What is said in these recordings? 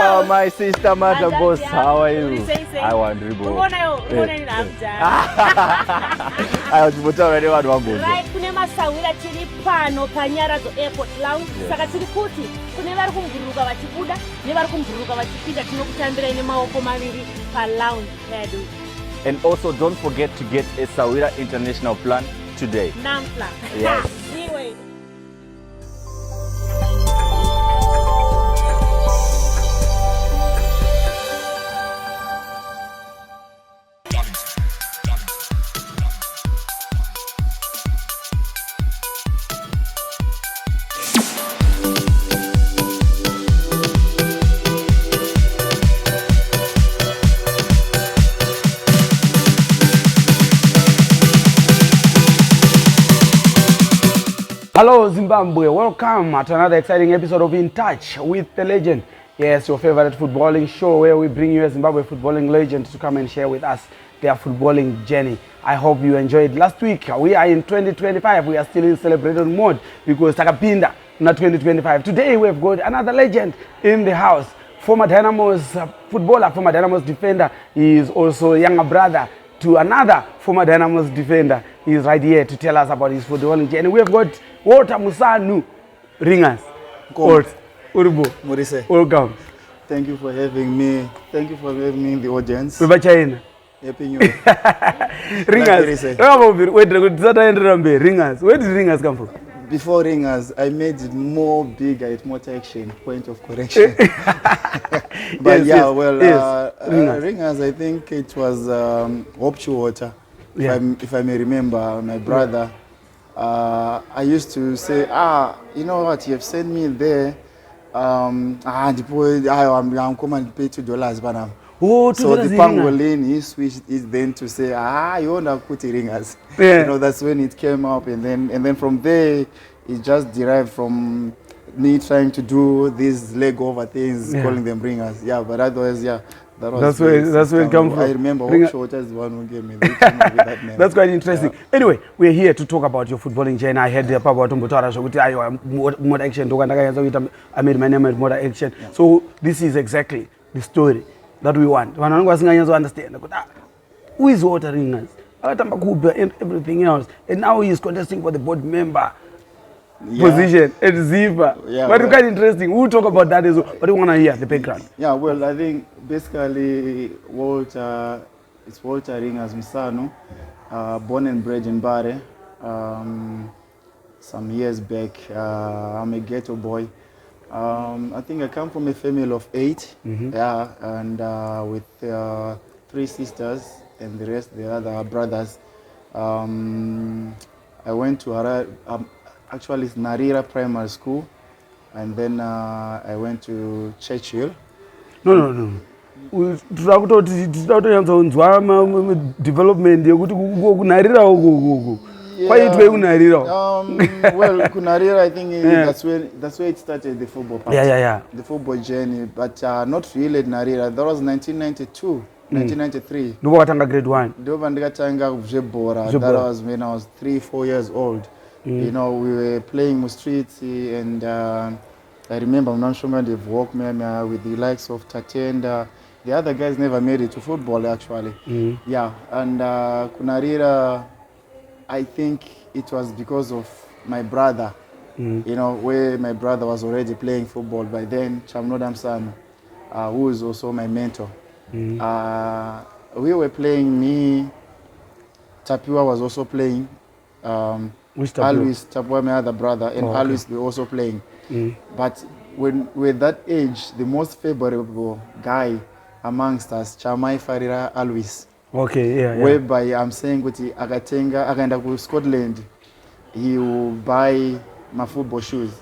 Oh, my sister, Mother Boss, how are you? I want to go. I was already one go. Right, kunema sawira chiri pano panyara zo airport lounge. Saka chiri kuti kuneva kumburuka vachibuda nevari kumburuka vachipinda tinokutambira ine maoko maviri pa lounge pedu. And also don't forget to get a Sawira International plan today. Nampla. Yes. Anyway. Hello Zimbabwe, welcome at another exciting episode of In Touch with the Legend. Yes, your favorite footballing show where we bring you a Zimbabwe footballing legend to come and share with us their footballing journey. I hope you enjoyed last week. We are in 2025, we are still in celebration mode because Takapinda, not 2025. Today we've got another legend in the house. Former Dynamo's footballer, former Dynamo's defender. He is also younger brother to another former Dynamo's defender. He is right here to tell us about his footballing journey. We have got Walter Musanhu ringers. Urubo. Morise. Welcome. Thank you for having me. Thank you for having me in the audience. We're China. Happy New Ringers. Ringers. Where did ringers come from? Before ringers, I made it more bigger at motor action, point of correction. But yes, ringers, I think it was Hope Water. Yeah. If I may remember, my brother, I used to say, you know what, you have sent me there. I'm coming to pay $2, but so the pangolin, he switched it then to say, you want to put ringers. Yeah. You know, that's when it came up, and then from there, it just derived from me trying to do these leg over things, calling them ringers. Yeah, but otherwise, yeah. That's where it comes from. I remember Oakshot is the one who gave me that name. That's quite interesting. Yeah. Anyway, we're here to talk about your footballing journey. I heard about Motor Action. I made my name at Motor Action. Yeah. So this is exactly the story that we want. When I'm going to understand, who is Walter Ringers? And everything else. And now he is contesting for the board member position at Ziva. Yeah, but it's quite interesting. We'll talk about that as well. But we want to hear the background. Yeah, well, I think basically Walter Ringers Musanhu, born and bred in Bare. Some years back, I'm a ghetto boy. I think I come from a family of 8, yeah, and with 3 sisters and the rest, the other brothers. I went to actually it's Narira Primary School, and then I went to Churchill. No. Development. Well, Kunarira, I think that's where it started, the football part. Yeah. The football journey, but not really at Narira. That was 1992, 1993. You were grade 1. That was when I was 3-4 years old. You know, we were playing Mustriti, and I remember I'm not sure they've walked me with the likes of Tatenda. The other guys never made it to football, actually. Yeah, and Kunarira, I think it was because of my brother, you know, where my brother was already playing football by then, Chamnodam San, who is also my mentor. We were playing, me, Tapua was also playing, Alois, Tapua, my other brother, and Alois were also playing. But when we're at that age, the most favorable guy amongst us, Chamai Farira Alois. Okay, yeah. Whereby I'm saying with Agatenga to Scotland, he will buy my football shoes.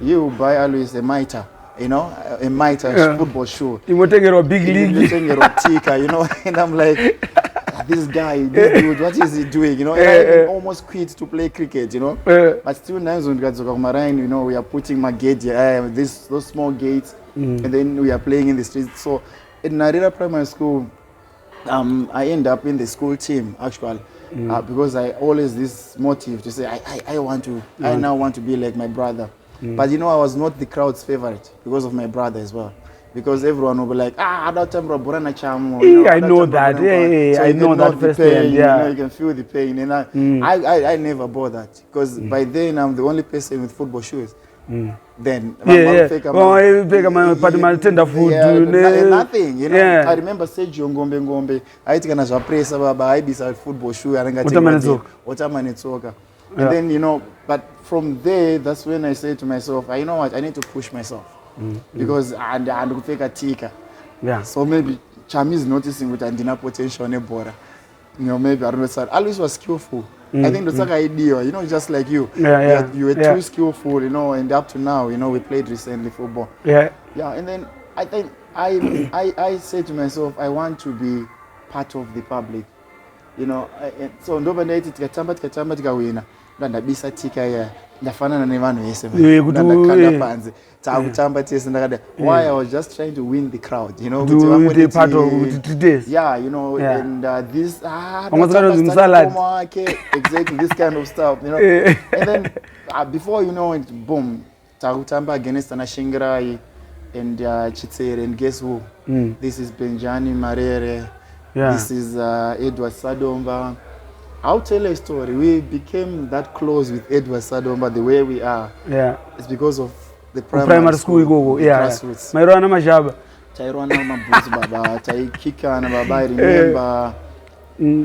He will buy always a mitre, you know, a mitre football shoe. He will take a big league. He will take a tika, you know, and I'm like, this guy, this dude, what is he doing? You know, I almost quit to play cricket, you know. But still, now when we got to Marine, you know, we are putting my gate, those small gates, and then we are playing in the streets. So in Narira Primary School, I end up in the school team, actually. because I always this motive to say I want to I now want to be like my brother. But you know, I was not the crowd's favorite because of my brother as well. Because everyone will be like, I don't tell Borana Chamo. I know that. So I know that firsthand. You know, you can feel the pain. And I never bought that. Because by then, I'm the only person with football shoes. Then, nothing, you know. I remember Sergio Ngombe. I think I was press about I beside football shoe. And then, you know, but from there, that's when I said to myself, you know what, I need to push myself. Because I would take a tika. Yeah. So maybe Chami is noticing with Andina potential on a border. You know, maybe I don't know. Always was skillful. I think that's like idea, you know, just like you. You were too skillful, you know, and up to now, you know, we played recently football. Yeah. And then I think I said to myself, I want to be part of the public. You know, so nobody tikatamba tikawina. Ndabisa tika ya ndafana na nevano yese ndakanda panze takutamba tese ndakada why I was just trying to win the crowd, you know, to part of this, you know, and this exactly this kind of stuff, you know. And then before you know it, boom, takutamba against Anashingirai and Chitsere, and guess who? This is Benjani Marere. This is Edward Sadomba. I'll tell a story. We became that close with Edward Sadomba the way we are. It's because of the primary school we go. Grassroots. Mairwana Majaba. Chairwana Mabuzi Baba. Chaikika na Baba. I remember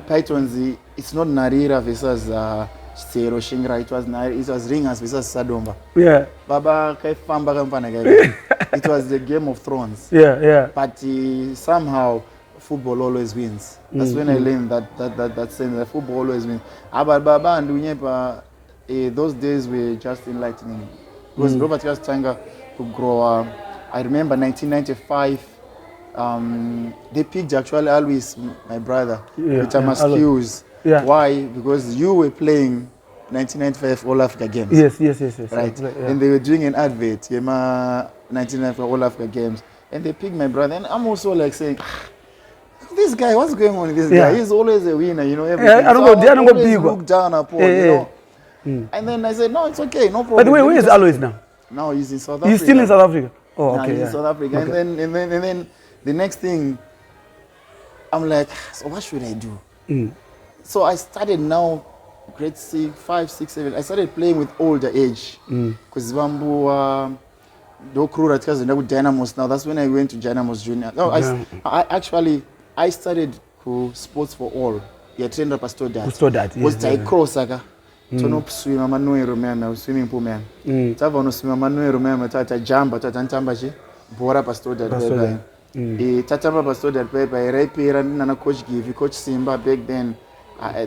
Pythons. It's not Narira versus Chitero Shingra. It was Ringers versus Sadomba. Baba Kaifamba Kampana. It was the Game of Thrones. But somehow football always wins. That's when I learned that saying that football always wins. Baba and Unyepa, those days were just enlightening. Because Robert Tanga to grow up. I remember 1995. They picked actually always my brother, Thomas Hughes. Why? Because you were playing 1995 All Africa Games. Yes. Right. And they were doing an advert, 1995 All Africa Games. And they picked my brother. And I'm also like saying, this guy, what's going on with this guy? He's always a winner, you know. Everything. I don't look down upon, you know. And then I said, no, it's okay, no problem. But where is Alois now? Now he's in South Africa. He's still in South Africa. Oh, okay. He's in South Africa. Okay. And then the next thing, I'm like, so what should I do? So I started now, grade 6, 5, 6, 7. I started playing with older age. Because Bambu, Dokru, Dynamos. Now that's when I went to Dynamos Junior. No, I started sports for all. Trained up as that. Was I cross aga? Tono swim manuero mema swimming pool mema. Tava no swim manuero mema tata jamba tata ntambaje bora pastor that paper. Tata pastor that paper. I repair and coach give coach Simba back then.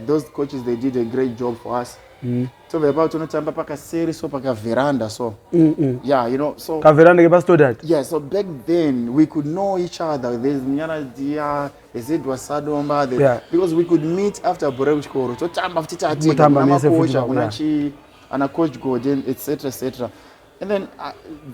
Those coaches, they did a great job for us. So we're about to know tamba paka series so paka veranda so. Yeah, you know, so ka veranda ke pastor that. Yeah, so back then we could know each other. There's Nyana Dia, there's Edward Sadomba, because we could meet after Boreuch Koro. So tamba fitati na coach unachi ana coach Gordon, etc. And then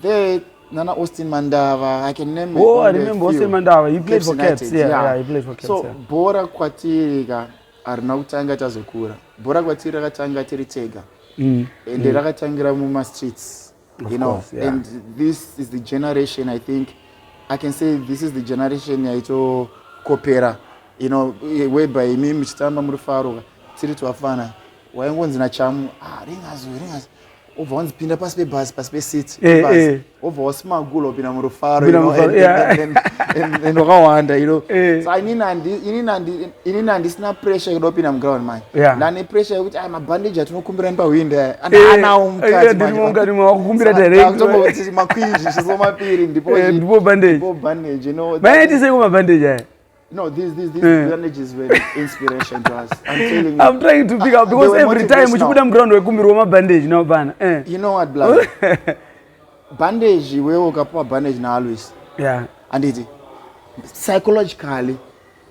there Nana Austin Mandava, I can name I remember Austin Mandava. He played for Caps. Yeah, he played for Caps. So Bora Kwatiriga Arnautanga Tazokura. Bora Kwatiriga Tanga Tiritega. And the Ragatangira Muma streets. You know, and this is the generation, I think, I can say this is the generation Yaito Kopera. You know, whereby me Mchitamba Murufaro, Tiri to Afana, Wayangon's in a cham, ringers. Over once pinda pass pe seat over small goal up in Amurufaro, you know, and Rwanda, you know. So I need this not pressure up in ground, man. Nani pressure which I'm a bandage at no kumbremba window and now bandage, you know. Bandage. No, these bandages were inspiration to us. I'm telling you. I'm trying to pick up because every time we put them ground, we come with bandage, no ban. You know what, blood? Bandage, we woke up with bandage now always. Yeah. And it psychologically,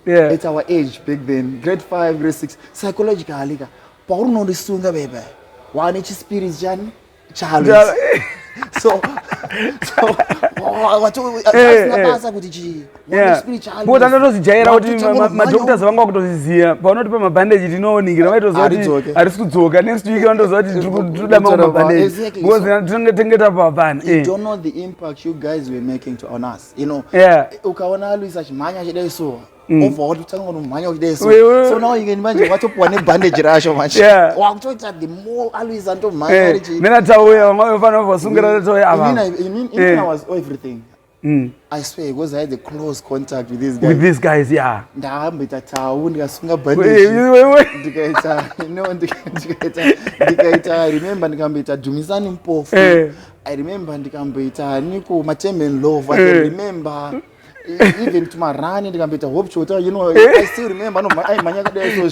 at our age back then, grade 5, grade 6, psychologically, Paul no the sooner baby. One each spirit jan child. so what's kuti chi but anotozvijaira kuti madoctors vanga kutozviziva paunotipa mabhandeji tinoningira vaitoziva harisi kudzoka next week vandoziva kuti toda mamwe mabhandeji because tinenge tenge tapa hapana. You don't know the impact you guys were making on us, you know. Ukaona Alois achimhanya chidai so over kutanga kumhanya chidai so now you can imagine watopuwa nebandage rasho macho wakutoita the more Alois antomhanya richi nenatauya vamwe vafana vasungira tauya ava you mean I was everything. I swear because I had a close contact with these guys. With these guys, yeah. Ndahambita tau ndikasunga bandage ndikaita ndikaita remember ndikambita Dumisani mpofu. I remember ndikambita niko Matemben Love. I remember even to my run ndikambita Hope Chota, you know. I still remember no I manyaka day so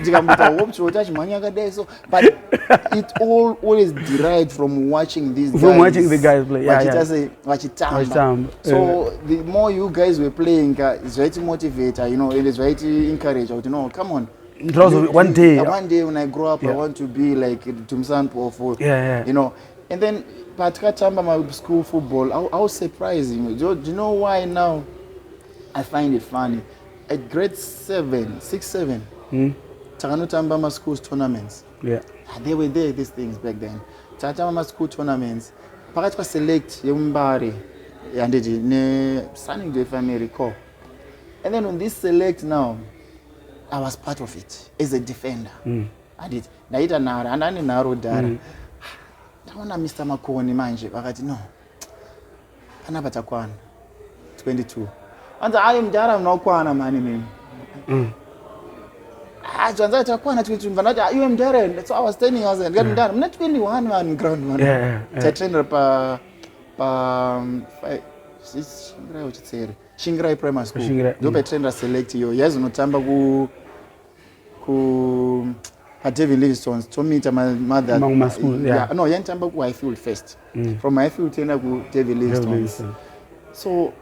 ndikambita Hope Chota chimanyaka day so, but it all always derived from watching these guys. From watching the guys play. Wachitamba. So the more you guys were playing, it's very motivator, you know, it is very encouraging, you know, come on. One day when I grow up, I want to be like Musanhu, you know. And then Patkachamba, my school football, I was surprising. Do you know why now? I find it funny. At grade 6, 7, Takanutamba school's tournaments. They were there, these things back then. Takanutamba school tournaments. Pakachwa select Yumbari, Yandeji, ne Sunning Day, if I may recall. And then on this select now, I was part of it as a defender. I did. Naita Nara, and I Naro Dara. I want to Mr. Makoni manje. Wakati no. Anabata kwana. 22. And I am Dara no kwana mani name. I Janza kwana 22. But I am Dara. So I was 10 years and getting done. I'm not 21 man ground one. I trainer pa Shingrai Primary School. Dobe trainer select yo. Yes, no tamba ku David Livingstone's to meet my mother. My school, no, yentamba ku Highfield first. From Highfield trainer ku David Livingstone's. So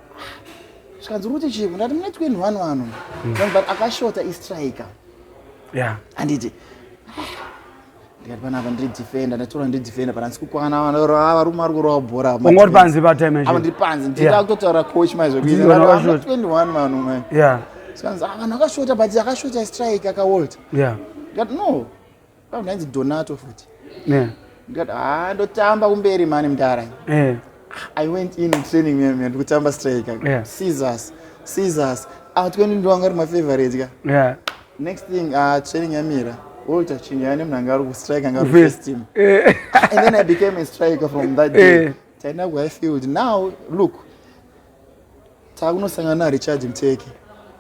Skanzuruti chibu ndati mune 21 but akashota istriker. And it ndikatipana ndiri defender ndatora ndiri defender pana sikukwana varume vari kurova bhora ungori panzi patime ava ndiri panzi nditakutotaura coach maizvokuzva 21 manu man sikanzi vanhu akashota but akashota strike akawolta ndikati no ndainzi Donato futi ndikati ndotamba kumberi mani mudara. I went in training me ndikutamba striker scissors atwendi ndwanga ri my favorite ka next thing training yamira Walter Chinyane mnangaru strike angaru first team. And then I became a striker from that day. Taina ku Highfield. Now look. Takuno sangana Richard Mteki.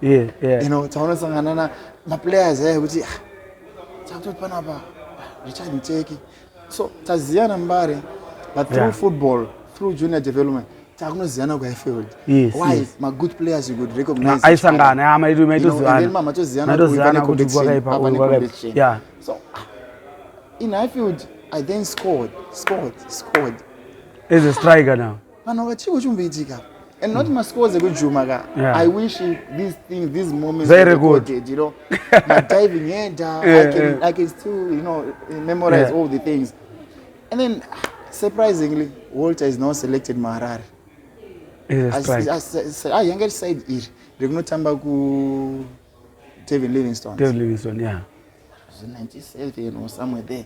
You know, takuno sangana na ma players ukuthi takutopana ba Richard Mteki. So taziana mbare but through football, through junior development. Takuno ziana ku Highfield. Why? My good players you could recognize. Aisangana amaitu ziana. Mama to ziana kuti kwakaipa. So in Highfield I then scored. As a striker now. And not my scores a good Jumaga. I wish these things, these moments very good. You know, my diving in, I can still, you know, memorize all the things. And then surprisingly, Walter is now selected Maharare. I younger side here. They're going to tamba ku David Livingstone. Yeah. It was 97 or somewhere there.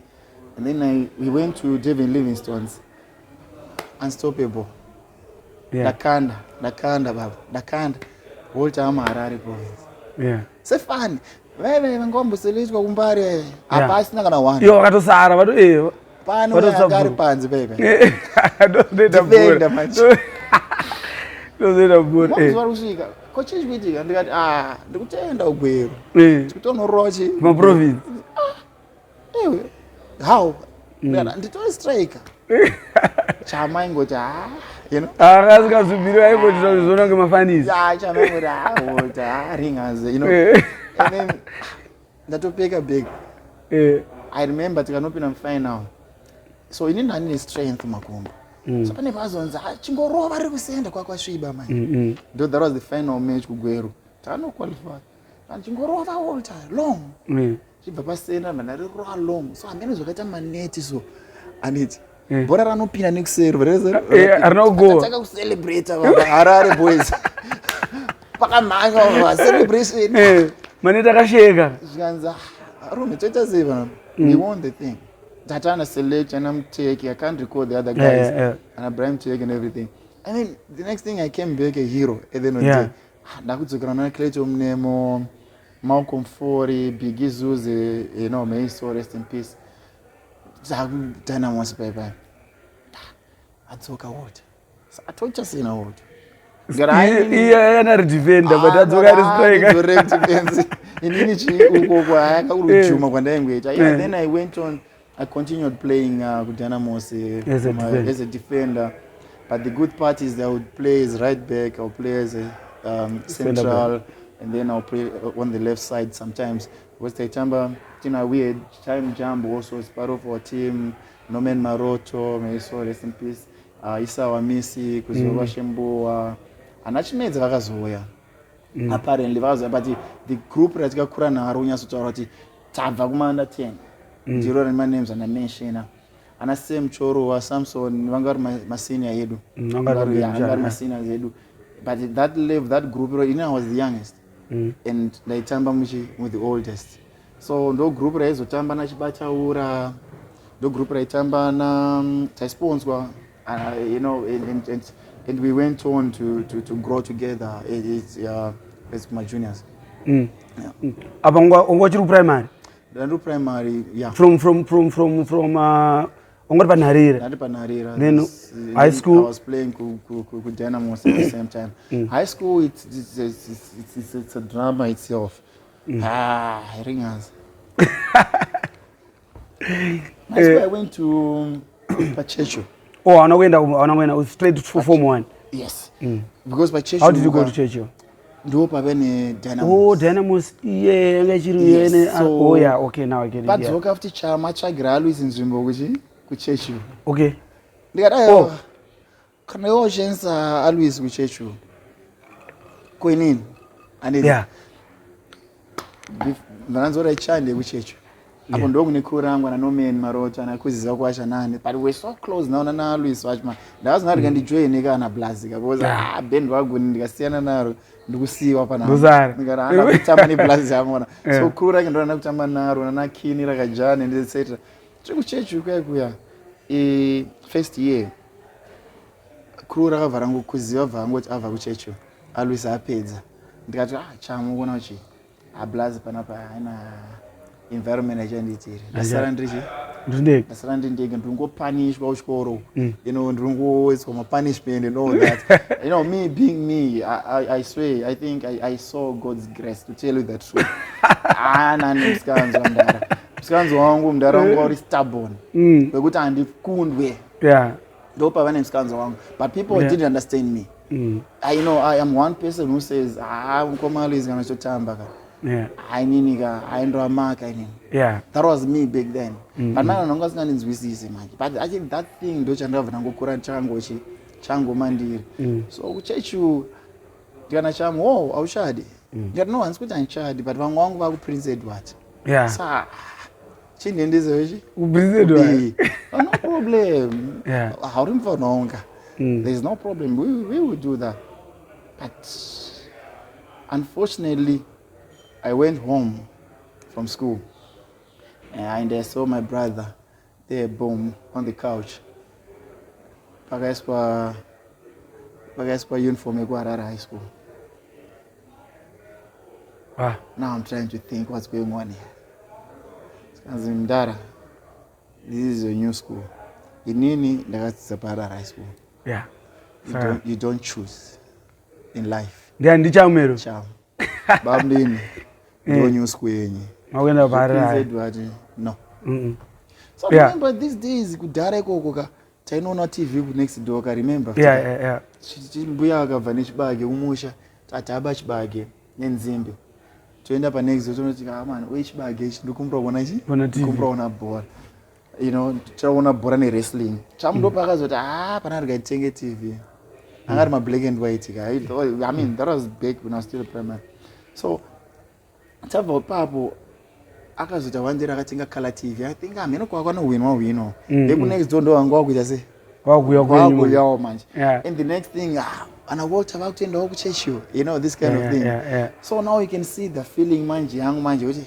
And then we went to David Livingstone's Unstoppable. Dakanda, Baba. Walter Maharare province. So fun. Wewe ngombo selizwa kumbare. Apa sina kana wana. Yo katosara bado pano ngari panzi baby. Defender match. Warusika. Coach chikuitika ndikati ndikutenda ugwero. Tikutonorochi ma province. How? Nditoli striker. Chama ingota you know. Akazikazubiri aiko zvona ngemafanisi. Chama ingota ringers you know. And then ndatopeka big. I remember tikanopinda final. So inini ndine strength makumbo. So pane vazonza chingorova riri kusenda kwakwasviba man. That was the final match kugweru. Tano qualify. And chingorova all time long. Chibva pasenda man riri long. So amene zvakaita maneti so and it bhora ranopinda nekuseri arinogo taka kucelebrate Harare boys pakamhanya celebration mane takasheka zvikanzi Rome toita sei vanhu we won the thing Tatana select and I'm taking I can't record the other guys and Abraham take and everything and then the next thing I came back a hero and then on day ndakudzokera na Clayton Mnemo Malcolm Fori Big Zuze you know may so rest in peace Dynamo bye bye atsoka what atocha sina what yana defender but atsoka defense inini chi uko kwa akakurujuma kwandaingoita then I went on I continued playing Dynamo as a defender but the good part is that I would play as right back or play as a central and then I'll play on the left side sometimes because Taitamba we had time jump also as part of our team Norman Maroto may so rest in peace Isa Wamisi Kuziwa Shembo anachimedza vakazoya apparently vazoya but the group ratikakura naro unyasotaura kuti tabva kuma under 10 ndiro rine names and mention ana Sam Choro wa Samson vanga vari masenior yedu vanga masenior yedu but that group I was the youngest and ndaitamba with the oldest so ndo group raizotamba nachibataura ndo group raitamba na taisponswa you know and we went on to grow together as my juniors apa ngwachiri primary ndandu primary yeah from ongori panharira ndandi panharira then high school I was playing ku Dynamo at the same time high school it's a drama itself ringers I went to Pacheco anakwenda straight to form 1 yes because Pacheco how did you go to Churchill ndo pavene Dynamo Dynamo ngachiri okay now I get it padzoka after chama chagira Always nzvimbo kuChurchill okay ndikadai kana yoshenza Always kuChurchill koinini and vananzora chande kuChurchill apo ndo kune crew rangu na Norman Maroto na kuziza kwasha nani but we so close now na Always wachma ndazona kuti ndijoin kana blazika because band wagu ndikasiyana naro ndikusiwa pana ndikara kutamba ni blazi yamona so crew rangu ndo nakutamba naro na Kini rakajana and etc chikuchechu kuya first year crew rakavharangu kuziva vangu kuti ava kuchechu Always apedza ndikati chamo kuona uchi ablazi panapa haina environment achanditiri ndasara ndindege ndingopanishwa kuchikoro you know ndingoiswa mapunishment and all that you know me being me I swear I think I saw God's grace to tell you the truth nani msikanzo wangu mdara wangu wari stubborn wekuti handikundwe ndo pavane msikanzo wangu but people didn't understand me I know I am one person who says mkomali is gonna chotamba I ndo amaka that was me back then but now nonga singaninzwisise manje but I think that thing ndo chandabva ndangokura chango mandiri so kuchechu ndikana chamo aushadi ndikati no hansi kuti andichadi but vamwe vangu vaku Prince Edward sa chinendezo ichi Prince Edward no problem hauri mfanonga there's no problem we will do that but unfortunately I went home from school and I saw my brother there, boom, on the couch. Pakaispa uniform at High School. Now I'm trying to think what's going on here. Mdara, this is a new school. Inini ndakatsa High School. You don't choose in life. Cham. Babdini. No new school yenye. Magenda para. No. So remember these days kudhara ikoko tainoona TV ku next door ka remember. Chimbuya akavhane chibage umusha tataba chibage nenzimbe. Toenda pa next door tonoti man we chibage ichi ndikumuraona ichi. Ndikumuraona ball. You know, taona ball ne wrestling. Chamdo pakazoti pana rikaitenge TV. Angari ma black and white guy. I mean that was big when I was still primary. So tabva papo akazoita one day akatenga color TV. I think ameno kwa kwana win. Ebu next door ndo wangu kuja se. Wakuyawo manje. And the next thing and I walked about to the church, you know, this kind of thing. So now you can see the feeling manje young manje uthi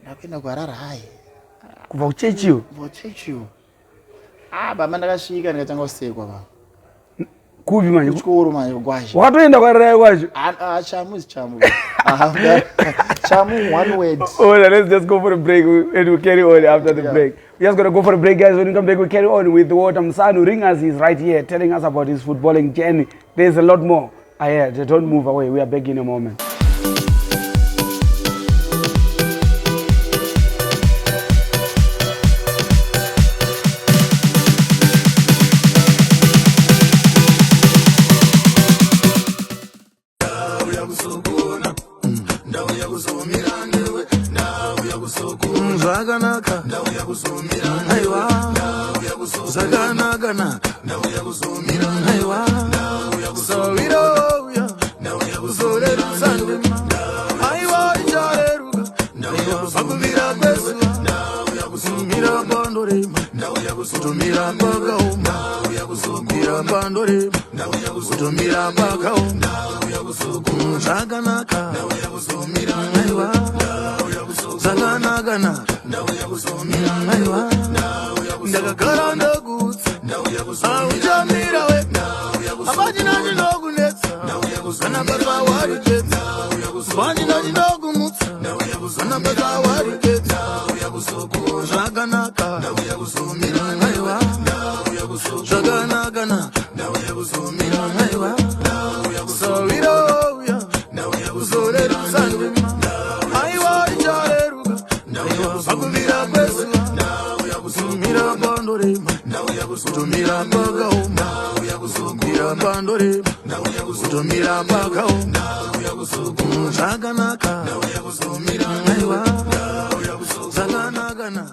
nakenda kwarara hai. Kuva uchechu. Ba manda kashika ndikatanga usekwa ba. Kubi manje. Kuchikoro manje kwasha. Wakatoenda kwarara kwacho. Chamu. Chamu, one word. Oh, let's just go for a break and we'll carry on after the break. We're just going to go for a break, guys. When we come back, we'll carry on with what Musanhu ring us. He's right here telling us about his footballing journey. There's a lot more ahead. Don't move away. We are back in a moment. Zaganaka, Aywa, Zaganagana, Aywa, so we don't, so let us send Aywa, Jaruga, Sabira Besu, Mira Bandore, to Mira Bagao, Mira Bandore, to Mira Bagao, Zaganaka, Aywa. Zaganagana, Aywa, Ndagakaranda goods, Jamira, Abajina Nogunet, Anabata Warriors, Bajina Nogumus, Anabata Warriors, Zaganaka, Aywa, Zaganagana, Aywa, so we don't, so let us send Sabira Besu, Mira Bandore, to Mira Bagao, Mira Bandore, to Mira Bagao, Zaganaka, Aywa, Zaganagana.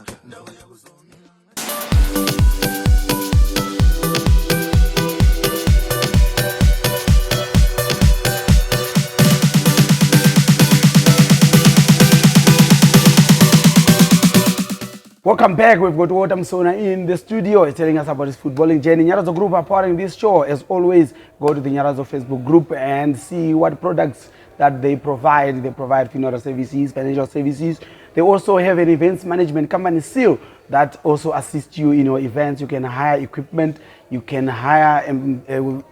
Welcome back. We've got Musanhu in the studio. He's telling us about his footballing journey. Nyarazo Group are powering this show. As always, go to the Nyarazo Facebook group and see what products that they provide. They provide funeral services, financial services. They also have an events management company, SEAL, that also assists you in your events. You can hire equipment. You can hire an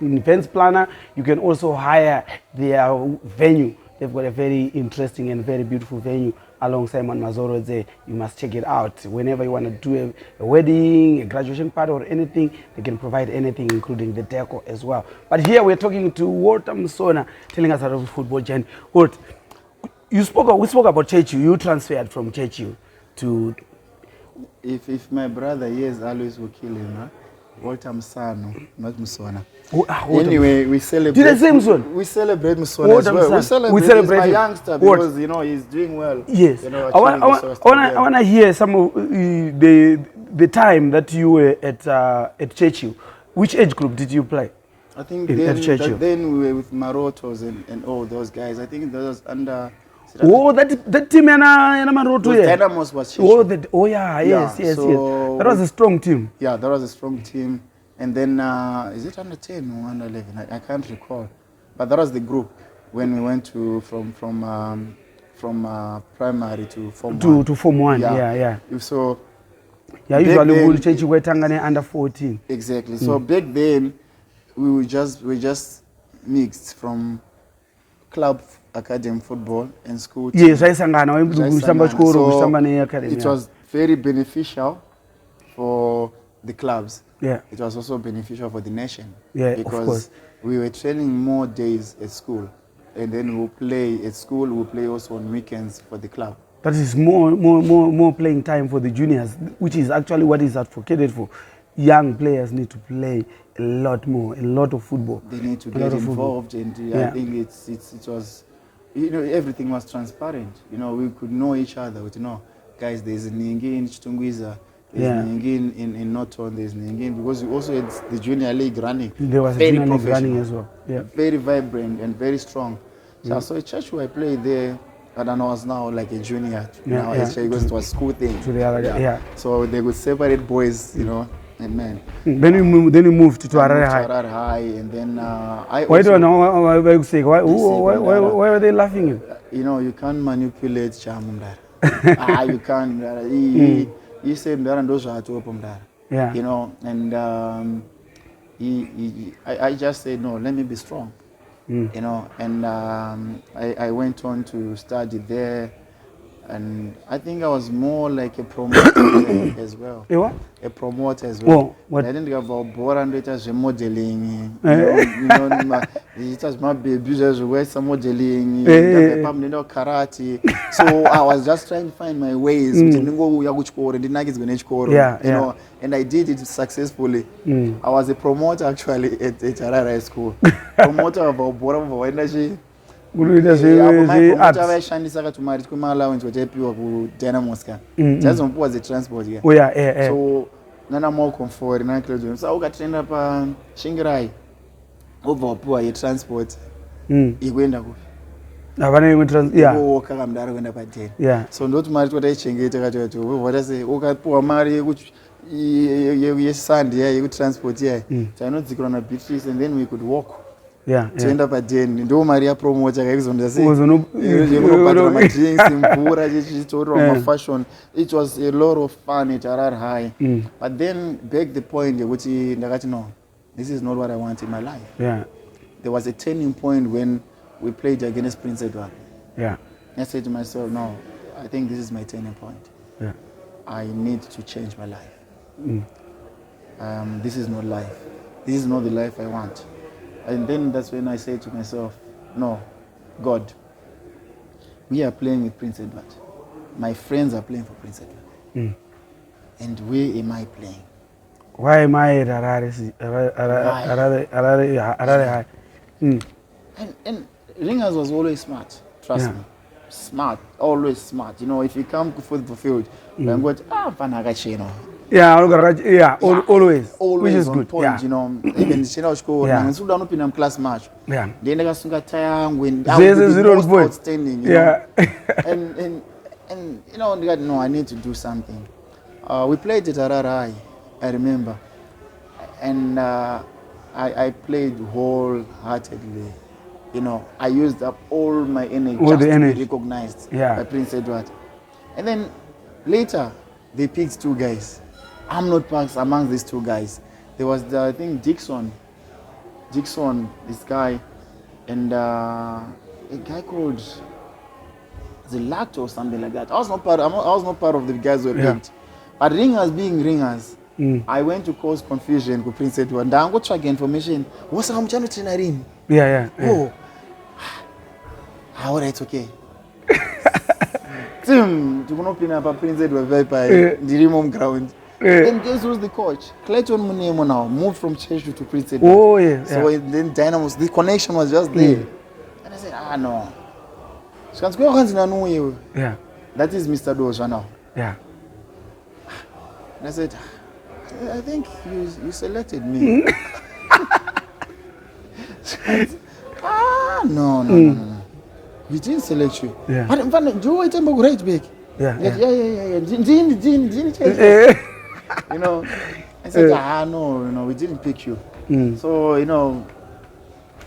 events planner. You can also hire their venue. They've got a very interesting and very beautiful venue along Simon Mazoro there. You must check it out. Whenever you want to do a wedding, a graduation party or anything, they can provide anything, including the decor as well. But here we're talking to Musanhu, telling us about football journey. We spoke about Chechu. You transferred from Chechu to... If my brother, yes, always will kill him, huh? Musanhu, not Musanhu. Anyway, we celebrate. Did the same one? We celebrate Musanhu as well. We celebrate my youngster because you know he's doing well. Yes. You know, I want to hear some of the time that you were at Chechu. Which age group did you play? I think then we were with Marotos and all those guys. I think that was under. That team yana Maroto. Dynamos was Chechu. Yes. So that was a strong team. Yeah, that was a strong team. And then, is it under 10 or under 11? I can't recall. But that was the group when we went to from primary to Form 1. To Form 1, yeah. So, usually we change under 14. Exactly. So back then, we just mixed from club academy football and school team. Yes, it was very beneficial for the clubs. Yeah. It was also beneficial for the nation. Yeah, because of course. We were training more days at school. And then we'll play at school, we'll play also on weekends for the club. That is more playing time for the juniors, which is actually what is advocated for. Young players need to play a lot more, a lot of football. They need to get involved, and I think it was, you know, everything was transparent. You know, we could know each other. We know, guys, there's a Ningi in Chitungwiza, there's Ningi in Norton, there's Ningi, because we also had the junior league running. There was a junior league running as well. Yeah. Very vibrant and very strong. So I saw a church where I played there. But I was now like a junior. Now actually because it was school thing. To the other guy, yeah. So they would separate boys, you know, and men. Then you moved to Harare High. Harare High, and then I Why also, do I know why were they laughing? you know, you can't manipulate Chamundara. You can't. He said Mdara ndozo hatuopo Mdara. Yeah. You know, and I just said no. Let me be strong. You know, and I went on to study there, and I think I was more like a promoter as well. A what? A promoter as well. What? I didn't have a board and it was modeling. You know, it was my baby, some modeling, karate. So I was just trying to find my ways. You know, and I did it successfully. I was a promoter actually at Harare School. Promoter of a board of energy. Vaishandisa katumari allowance vachapiwa kuDynamoska chazompuwa transport here. So nana more comfort na close so ukatrenda pa Shingirai ubva wapuwa transport ikuenda kupi avana imwe woka kamdaro kuenda pa 10 so ndoti mari twataichengeta kati watase ukapuwa mari yesandi yekutransport yayi tainodzikira na Beatrice and then we could walk. Tienda pa 10 ndo mari ya promoter kaikizonda sei yekunobhadhara madrinks mvura chichitorwa mafashion. It was a lot of fun at Harare High. But then back the point yekuti ndakati no, this is not what I want in my life. There was a turning point when we played against Prince Edward. I said to myself, no, I think this is my turning point. I need to change my life. This is not life. This is not the life I want. And then that's when I said to myself, no, God, we are playing with Prince Edward. My friends are playing for Prince Edward. And where am I playing? Why am I at Harare High? And Ringers was always smart, trust me. Smart, always smart. You know, if you come for the field, I'm going to, always, which is on good. Point, you know, even in class match. Then I got when I was outstanding. You know? and you know, no, I need to do something. We played at Harare High, I remember, and I played wholeheartedly. You know, I used up all my energy to be recognized by Prince Edward. And then later, they picked 2 guys. I'm not passed among these 2 guys. There was, I think, Dixon, this guy, and a guy called Zelato or something like that. I was not part of the guys who were picked. But ringers being ringers, I went to cause confusion with Prince Edward. And I'm going to track information. What's the trainer? Oh, all right, okay. Tim, you cannot play about Prince Edward by the Rimom ground. And guess who's the coach? Clayton Munemo now moved from Cheshire to Prince Edward. So then Dynamos, the connection was just there. And I said, no. That is Mr. Doja now. And I said, I think you selected me. No. We didn't select you. But do you wait about right back? You know, I said, no, we didn't pick you. So, you know,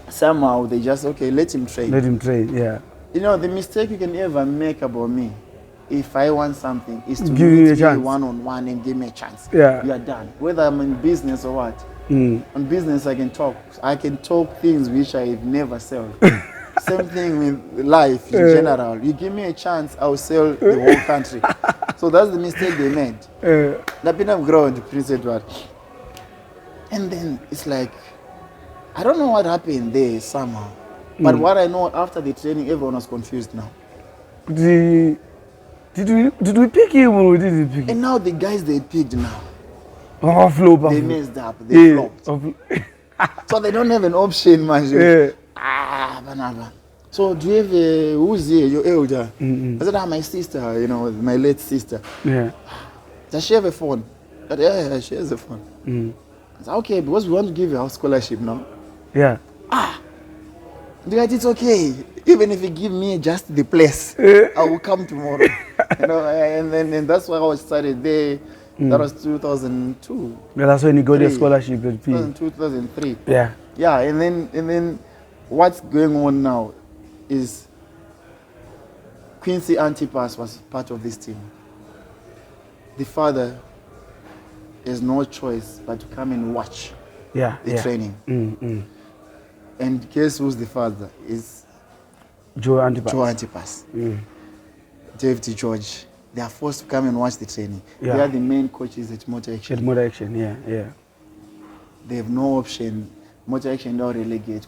somehow they just, okay, let him train. You know, the mistake you can ever make about me, if I want something, is to give me one-on-one and give me a chance. You are done. Whether I'm in business or what. On business, I can talk things which I've never sold. Same thing with life in general. You give me a chance, I'll sell the whole country. So that's the mistake they made. They've been grown to Prince Edward. And then it's like, I don't know what happened there somehow. But what I know, after the training, everyone was confused now. Did we pick him or did we pick him? And now the guys they picked now, they messed up, they flopped. So they don't have an option, man. So do you have who's here, your elder? I said, my sister, you know, my late sister. Does she have a phone? I said, yeah, she has a phone. I said, okay, because we want to give you our scholarship now. The guy, it's okay. even if you give me just the place, I will come tomorrow. And that's why I started there. That was 2002. Yeah, that's when you got your scholarship at P. 2003. Yeah. Yeah, and then what's going on now is Quincy Antipas was part of this team. The father has no choice but to come and watch the training. And guess who's the father? Is Joe Antipas. Dave T. George. They are forced to come and watch the training. They are the main coaches at Motor Action. At Motor Action, yeah. They have no option. Motor Action don't relegate.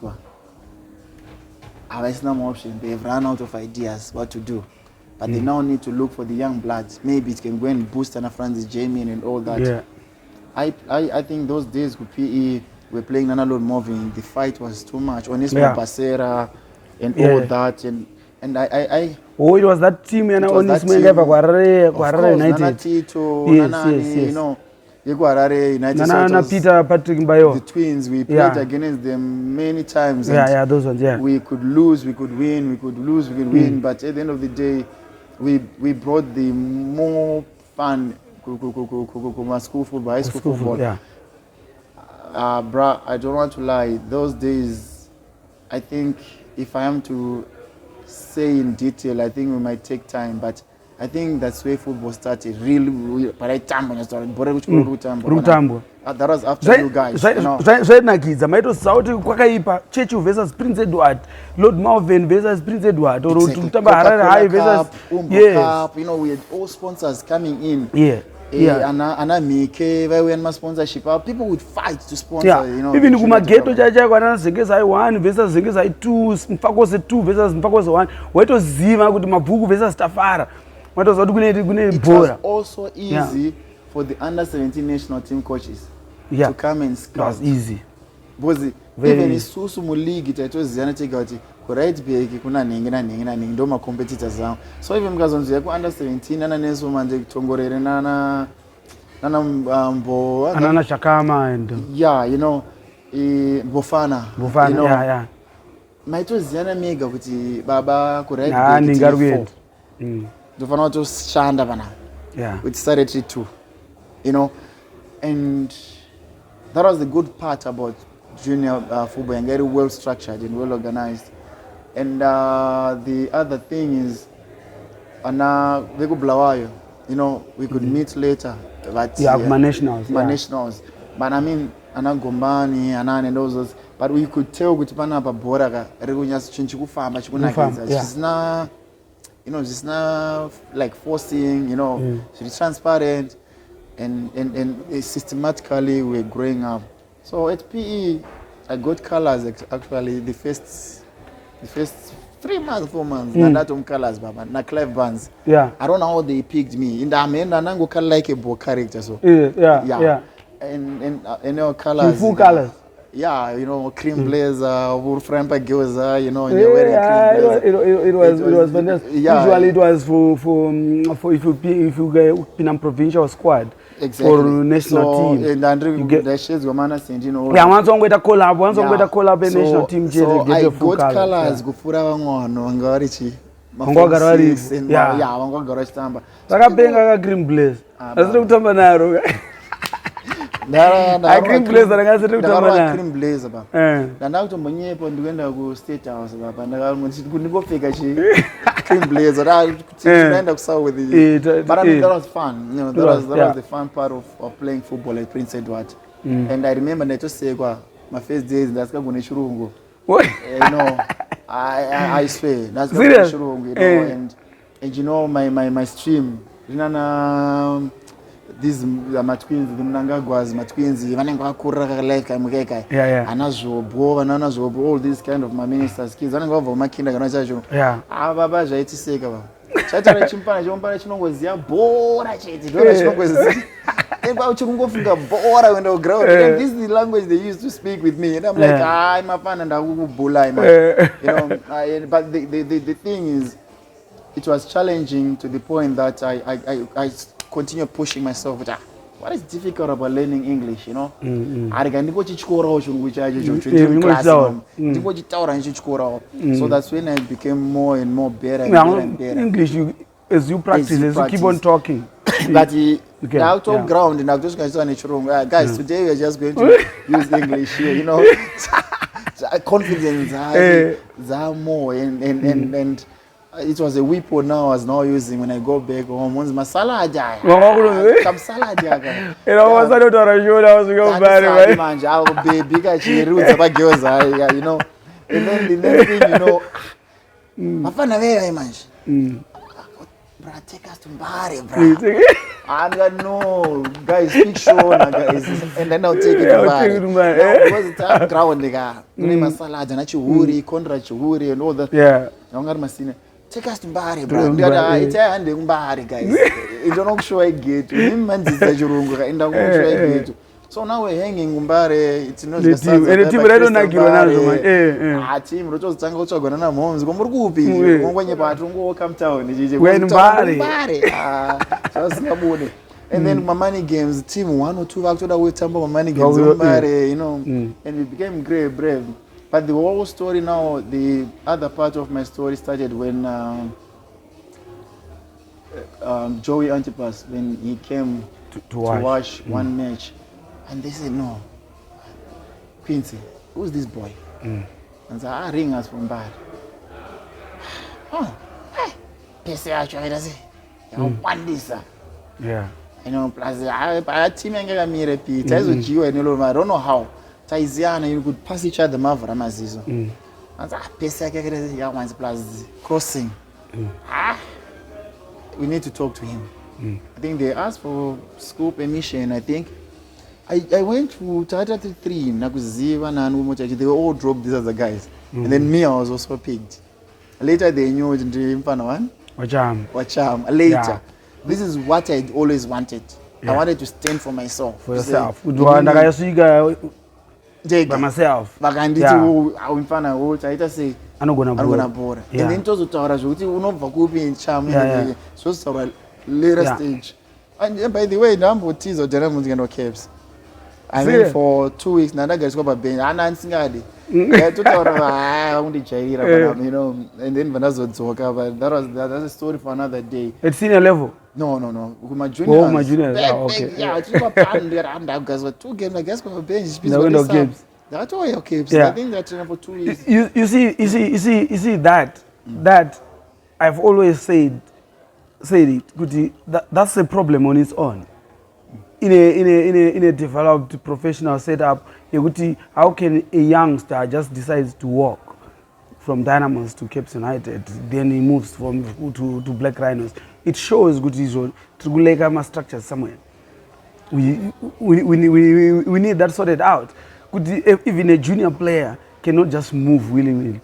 There's no more option. They have run out of ideas what to do. But they now need to look for the young bloods. Maybe it can go and boost Anna Francis, Jamie and all that. Yeah. I think those days with PE, we're playing Nana Lord Moving. The fight was too much. Onismo Basera and all that. And I it was that team, you know, Onismo United. Nana Tito, Nana, United. Nana Peter Patrick Mbayo. The twins, we played against them many times. Those ones, We could lose, we could win, we could lose, we could win. But at the end of the day, we brought the more fun school football, high school football. Yeah. Bruh, I don't want to lie. Those days, I think if I am to say in detail, I think we might take time. But I think that's where football started. Really, but I started. That was after you guys. Zvainakidza maitoziva kuti kwakaipa Chechu versus Prince Edward, Lord Malvern versus Prince Edward, or Tamba Harare High versus Cup. We had all sponsors coming in. Anna Mike, where we had my sponsorship. People would fight to sponsor. Even Kumageto Jaja, Zengezai 1 versus Zengezai 2, Mpakose 2 versus Mpakose 1. Weto Ziva with Mabuku versus Tafara. It was also easy for the under-17 national team coaches to come and scout. It was easy. Because even isusu mu league taitoziyana tega kuti ku right back kuna ningi ndo ma competitors zao. So even mukazonzwa ku under 17 ana neso manje kutongorere nana mbo anana Shakama and Bofana maitoziyana mega kuti baba ku right back ningaruyenda ndofana to shanda bana with Saturday too, and that was the good part about junior football, and very well structured and well organized. And the other thing is, we could meet later. But nationals. But I mean, Gombani, and those. But we could tell which pana Bora, she's not, she's not like forcing, she's transparent, and systematically we're growing up. So at PE, I got colors actually the first 3 months, 4 months. Nadatum colors, baba. Na Clive Barnes. Yeah. I don't know how they picked me. In the end, I go color like a boy character. So. Yeah. And colors. Full colors. Yeah, cream blazer, Wolframpa Gyoza, and you're wearing cream blazer. It was fantastic. Usually it was for if you get in a provincial squad. Exactly. For national team. And the shades were managed, once one with a collab, national team. So I got colors, go for Wangarichi. Wangarichi Tamba. Sakapenga green blaze. That's what I'm I green blazer ngaziri kutamba green blazer baba. Ndanga kutombonyepo ndikuenda ku State House baba. Ndanga ndingopfeka green blazer. Tunaenda kusawa with it. But I mean that was fun. That was the fun part of playing football at Prince Edward. And I remember netosegwa my first days ndasika gune chirungu. I swear that's gune chirungu, and my stream these matwins matwins vanenge vakurira kakalife mukeka anazobo all these kind of my ministers kids vanenge vabva kumakinda kana chacho baba zvaitiseka baba chatara chimpana chompana chinongoziya bhora chete ndona chinongoziya eba uchingofunga bhora when the ground, and this is the language they used to speak with me, and I'm like mapana ndakukubhula but the thing is, it was challenging to the point that I continue pushing myself. what is difficult about learning English, you know? So that's when I became more and more better and better and better. English, as you practice, as you keep on talking. But now talk ground and guys, today we're just going to use English here, you know. Confidence, more and it was a weapon now I was now using when I go back home. Once my salad, some salad, you know. And then the next thing, you know, take us to Mbare, bro. And no, guys, speak sure, guys. And then I'll take it to Mbare. Because it's a ground, salad, and and all that. Yeah. Take us to Mbare, bro. It's a hand in Mbare, guys. It's not sure I get. So now we're hanging Mbare. It's not just team. And the team I don't like you team Rotos Tango Chogana Moms, Gomurgupi, when you come town. When Mbare. And then my money games, team 1 or 2 after that we tamper my money games, Mbare, you know, and we became great, brave. But the whole story now, the other part of my story started when Joey Antipas, when he came to watch one match. And they said, no, Quincy, who's this boy? And so ring us from bad. Oh, hey, actually, does it? One this, yeah. You know, plus, I team and get me repeat. I don't know how. Taiziana, you could pass each other, Mavra Mazizo. And so, plus crossing. We need to talk to him. I think they asked for school permission, I think. I went to Tata 3, Nakuziva, Nanu, they all dropped these other guys. And then me, I was also picked. Later, they knew it in the one. Wacham. Later. This is what I always wanted. I wanted to stand for myself. For yourself. By myself. I'm going to say, I'm going to board. And then to Tara, so later stage. And by the way, number teas or Jeremy's going to caps. I went for 2 weeks. Nana guys got a bench. I'm dancing at it. You know, and then Vanessa talk about that's a story for another day. At senior level? No. My juniors. Oh, my juniors. Okay. Yeah, it's about guys were 2 games. I guess for a bench. No games. That's all your games. I think that's for 2 years. You see that I've always said it. That's the problem on its own. In a developed professional setup, how can a youngster just decide to walk from Dynamos to Cape United, then he moves to Black Rhinos? It shows good to regulate structure somewhere. We need that sorted out. Even a junior player cannot just move willy-nilly.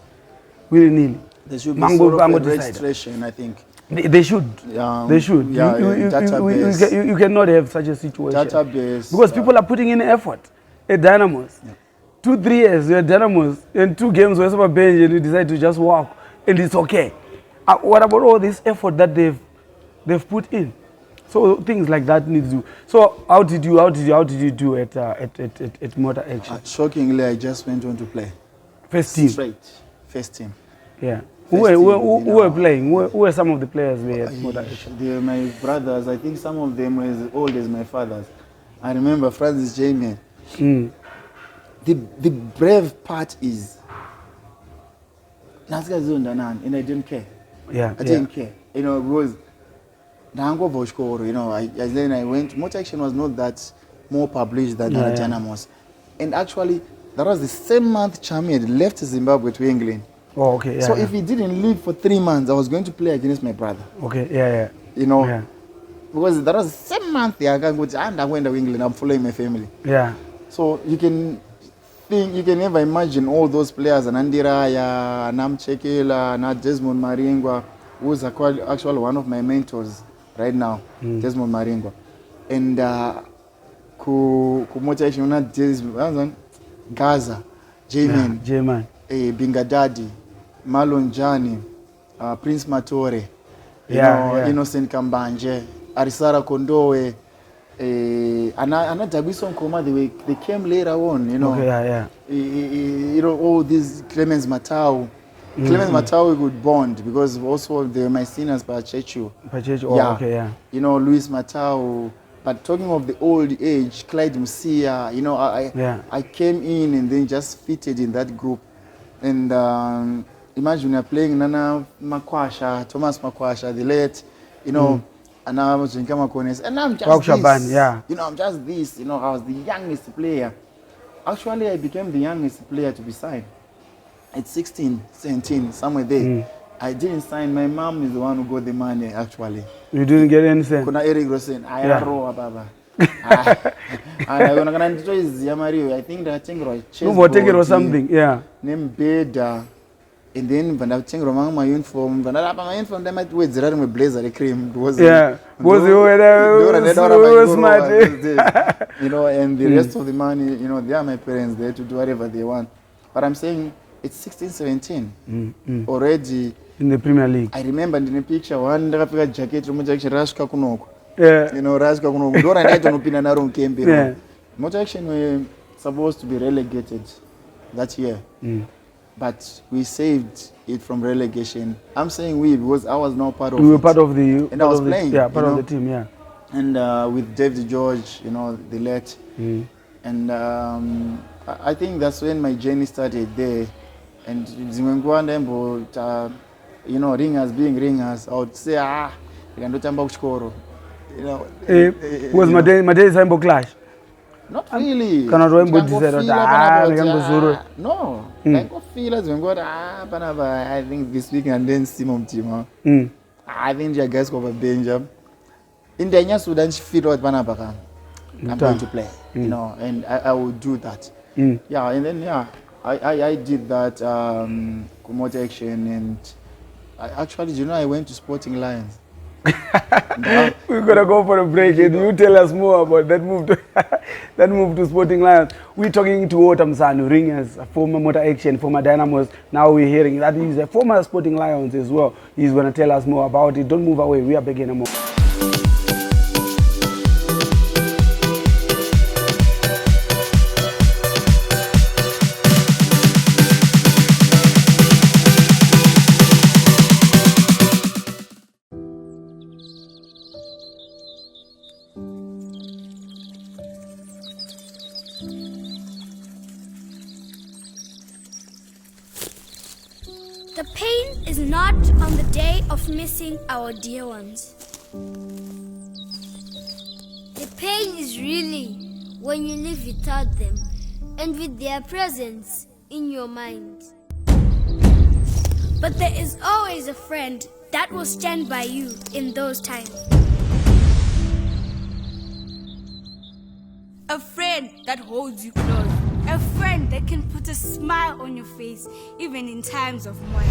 There should be sort of a registration, I think. They should. They should. Yeah, you cannot have such a situation. Database. Because people are putting in effort at Dynamos. 2-3 years you're at Dynamos, and 2 games where someone bench and you decide to just walk, and it's okay. What about all this effort that they've put in? So things like that need to do. So how did you do at Motor Action? Shockingly, I just went on to play. First team. Straight. First team. Yeah. Who were playing? Who were some of the players there at Motor Action? They were my brothers. I think some of them were as old as my fathers. I remember Francis J. Man. The brave part is, and I didn't care. Yeah. I didn't care. You know, it was. You know, then I went. Motor Action was not that more published than Dynamos. And actually, that was the same month Chami had left Zimbabwe to England. Oh, okay. Yeah, so if he didn't leave for 3 months, I was going to play against my brother. Okay, yeah. You know, because that was the same month I went to England. I'm following my family. Yeah. So you can never imagine all those players, Anandiraya, Nam Chekela, Desmond Maringwa, who's actually one of my mentors right now, Desmond Maringwa. And Gaza, J-Man, Bingadadi, Marlon Jani, Prince Matore, Innocent Kambanje, Arisara Kondowe, Anna Dabiso Nkoma, they came later on, you know. Okay, yeah. You know, all these Clemens Matau. Clemens Matau we could bond because also they were my seniors by Chechu. Okay, yeah. You know, Luis Matau. But talking of the old age, Clyde Musia, you know, I came in and then just fitted in that group. And imagine you're playing Nana Makwasha, Thomas Makwasha, the late, you know, and I was in Kamakones, and I'm just this. You know, I'm just this. You know, I was the youngest player. Actually, I became the youngest player to be signed. At 16, 17, somewhere there. I didn't sign. My mom is the one who got the money, actually. You didn't get anything? Kuna Eric Rosen, I row baba. And I'm going I think that Chess or something, yeah. Name Beda. And then when I think Romang my uniform, when I my uniform, they might wear the blazer, the cream. Was you smart? You know, and the rest of the money, you know, they are my parents there to do whatever they want. But I'm saying it's 16, 17 already in the Premier League. I remember in the picture one jacket, Rashka Kunoko. Yeah. You know, Rashka Kunoko. Don't I don't opinion Narum came. Yeah. Motor were supposed to be relegated that year. But we saved it from relegation. I'm saying we because I was not part of it. We were part of the... And I was playing. Yeah, part of the team, yeah. And with David George, you know, the late. And I think that's when my journey started there. And you know, ringers being ringers, I would say, you can do Tamba Chkoro. You know. Was my day Sambo clash? Not really. Cannot remember no. I go feel as when God I think this week and then Simon Tima. I think you guys go a Benjamin. In the year Sudan feel what Banabaka. I'm going to play. You know, and I will do that. Yeah, and then I did that Kumote action and actually, you know, I went to Sporting Lions. We're gonna go for a break and you tell us more about that move to that move to Sporting Lions. We're talking to Musanhu, ringers, a former Motor Action, former Dynamos. Now we're hearing that he's a former Sporting Lions as well. He's gonna tell us more about it. Don't move away, we are beginning more. The pain is not on the day of missing our dear ones. The pain is really when you live without them and with their presence in your mind. But there is always a friend that will stand by you in those times. A friend that holds you close. A friend that can put a smile on your face even in times of mourning.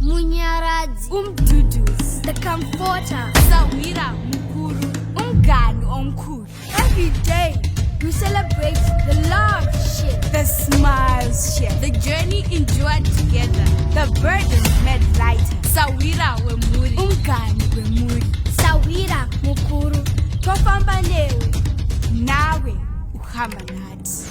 Munyaradzi, Umdudus, the comforter, Sawira Mukuru, Umgani Omkuru. Every day we celebrate the love share, the smiles share, the journey endured together, the burdens made lighter. Sawira Wemuri, Umgani Wemuri, Sawira Mukuru, Tofamba Lewe, Nawe Uhamba Nathi.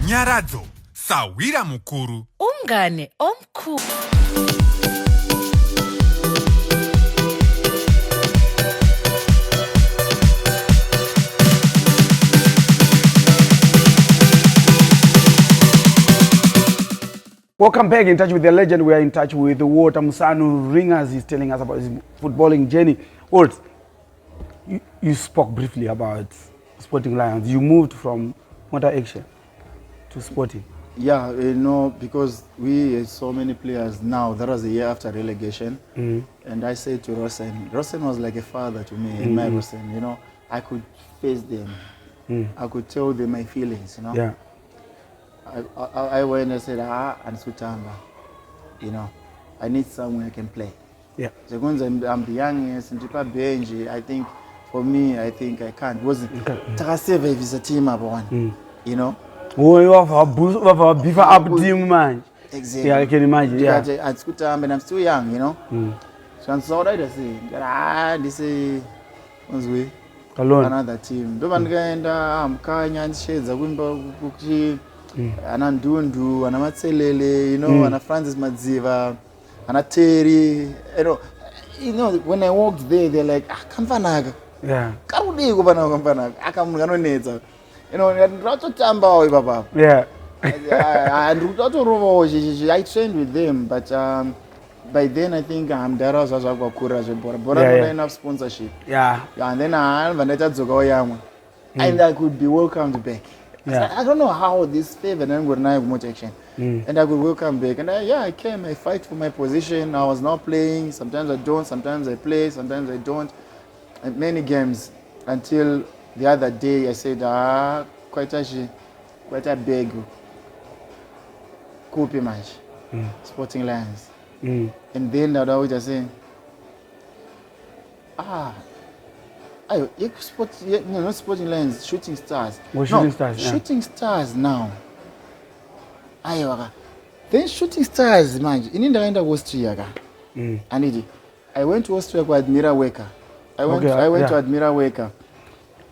Nyaradzo, Sawira Mukuru, Umgane Omkuru. Welcome back. In touch with the legend. We are in touch with the Musanhu ringers. He's telling us about his footballing journey. Walt, you spoke briefly about Sporting Lions. You moved from Motor Action to Sporting. Yeah, you know, because we had so many players now. That was a year after relegation. And I said to Rosen was like a father to me, my Rosen, you know. I could face them. I could tell them my feelings, you know. Yeah. I went and said, and Sutanga, you know, I need somewhere I can play. Yeah. Because I'm the youngest and people bench, I think for me, I think I can't. Was Takaseva is a team one, you know? Oh, you have a boost of a beef up team, man. Exactly. Yeah, I can imagine. Yeah. At school time, and I'm still young, you know? So I'm sorry to say, this is alone. Another team. Ndovangaenda mkanya ndishedza kuimba kuti ana Ndundu, ana Matselele, you know, ana Francis Madziva, ana Terry, you know, when I walked there, they're like, kamfanaka. Yeah. Karudi kupana kamfanaka. Akamunganonetsa. You know, ndratotamba oi baba. Yeah. I trained with them, but by then I think Dara was also Kura Bora enough sponsorship. Yeah. And then and I could be welcomed back. Yeah. I don't know how this favor and and I could welcome back. And I came, I fight for my position. I was not playing. Sometimes I don't, sometimes I play, sometimes I don't. And many games until the other day I said, quite a big copy match. Sporting Lions. And then I was just saying, not Sporting Lions, Shooting Stars. Shooting Stars. Yeah. Shooting Stars now. Then Shooting Stars, man. In India, Austria. I went to Austria with Admira Weka. I went to Admira Weka.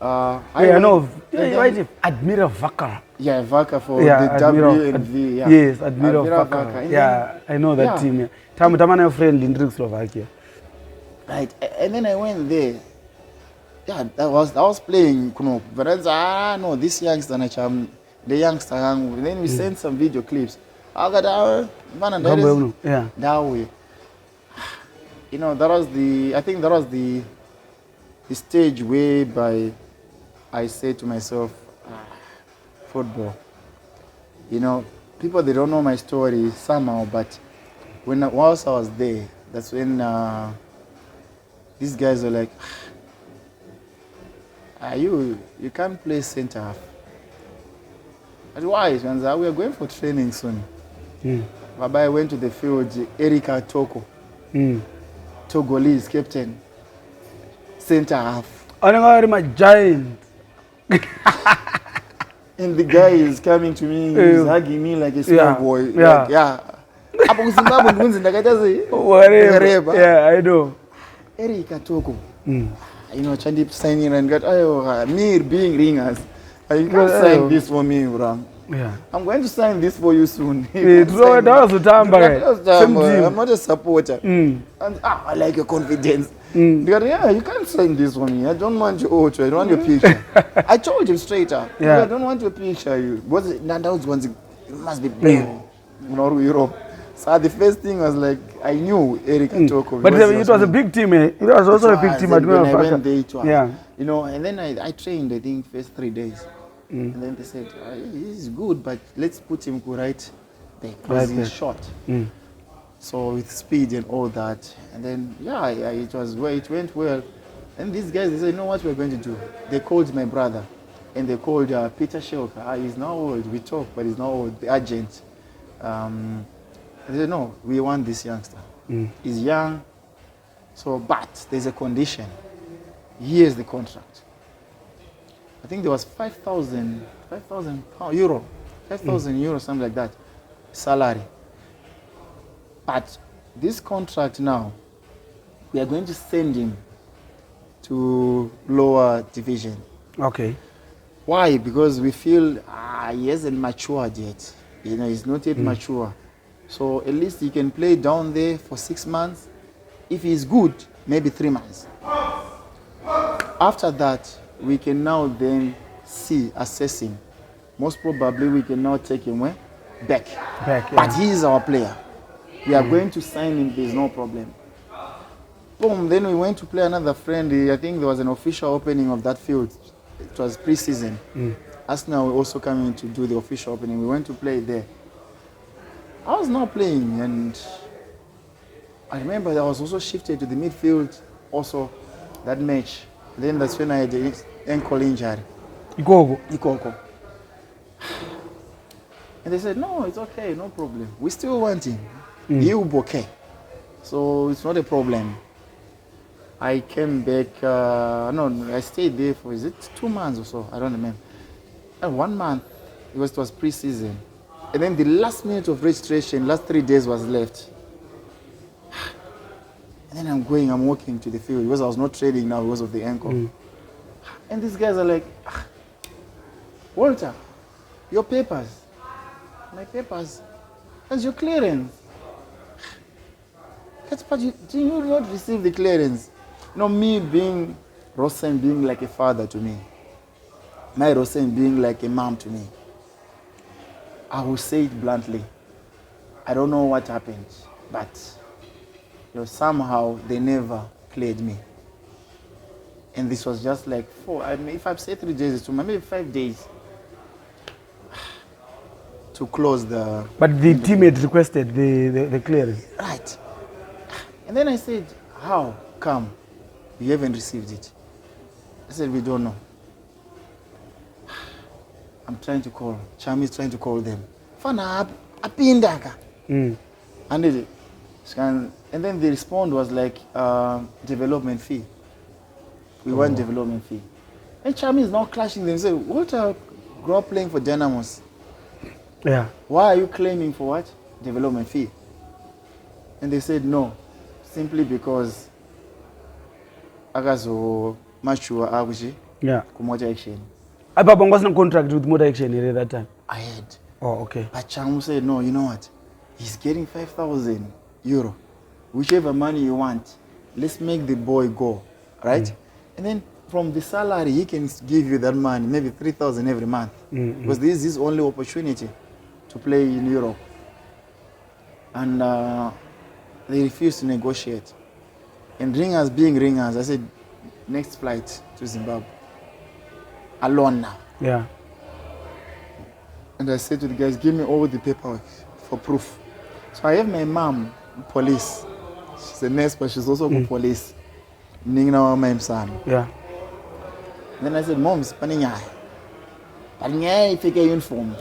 I know. Admira Vaka. Yeah, Vaka for the W and V. Yeah. Yes, Admira Vaka. Yeah, I know that team. Yeah. Tamana friend in Slovakia. Right, and then I went there. Yeah, I was playing, but then no, this youngster, the youngster, then we sent some video clips. I got that way. You know, I think that was the stage whereby I said to myself, football. You know, people, they don't know my story somehow, but whilst I was there, that's when these guys were like, you can't play center half. But why? We are going for training soon. Baba, I went to the field, Erika Toko, Togolese captain, center half. I'm a giant. And the guy is coming to me, he's hugging me like a small boy. Yeah. Whatever. Yeah, I know. Erika Toko. You know, Chandip signing and got me being ringers. You can't sign this for me, Ram. Yeah. I'm going to sign this for you soon. I'm not a supporter. And I like your confidence. You can't sign this for me. I don't want your auto. I don't want your picture. I told him straight up. I don't want your picture. You must be big. Europe. So the first thing was like, I knew Eric Toko. But it was a big team. It was also a big team. When I went there, you know, and then I trained, I think, first 3 days. And then they said, he's good, but let's put him right there because he's short. So with speed and all that. And then, it went well. And these guys, they said, you know what we're going to do? They called my brother. And they called Peter Shelka. He's not old. We talk, but he's not old. The agent. They said, no, we want this youngster. He's young. So, but there's a condition. Here's the contract. I think there was 5,000 euro, 5,000 euro, something like that, salary. But this contract now, we are going to send him to lower division. Okay. Why? Because we feel he hasn't matured yet. You know, he's not yet mature. So at least he can play down there for 6 months. If he's good, maybe 3 months. After that, we can now then assess him. Most probably we can now take him back. But he is our player. We are going to sign him, there's no problem. Boom, then we went to play another friendly. I think there was an official opening of that field. It was pre-season. Arsenal were also coming to do the official opening. We went to play there. I was not playing, and I remember I was also shifted to the midfield also that match. Then that's when I had the ankle injury. Ikoko. And they said, no, it's okay, no problem. We still want him. He will be okay. So it's not a problem. I came back, I stayed there for, is it 2 months or so? I don't remember. And 1 month, it was pre-season. And then the last minute of registration, last 3 days was left. And then I'm walking to the field because I was not trading now because of the ankle. And these guys are like, Walter, your papers. My papers. That's your clearance. But do you not receive the clearance? Me being Rosen being like a father to me. My Rosen being like a mom to me. I will say it bluntly. I don't know what happened, but somehow they never cleared me. And this was just like if I've said 3 days, it's maybe 5 days to close the... But the team had requested the clearance. Right. And then I said, how come you haven't received it? I said, we don't know. I'm trying to call. Chami is trying to call them. Fana apindaka. And then the response was like, development fee. We want development fee. And Chami is now clashing them. He said, what are grew up playing for Dynamos? Yeah. Why are you claiming for what? Development fee. And they said no. Simply because Agazo Machua Aguji. Yeah. Motor Action. Ababa was no contract with Motor Action at that time. I had. Oh, okay. But Chamu said, no, you know what? He's getting 5,000 euro. Whichever money you want, let's make the boy go. Right? And then from the salary, he can give you that money, maybe 3,000 every month. Because this is his only opportunity to play in Europe. And they refused to negotiate. And ringers being ringers, I said, next flight to Zimbabwe. Alone now. Yeah. And I said to the guys, give me all the paperwork for proof. So I have my mom, police. She's a nurse, but she's also police. Ningna my son. Yeah. Then I said, Mom's paninya. Paninya if you get uniform.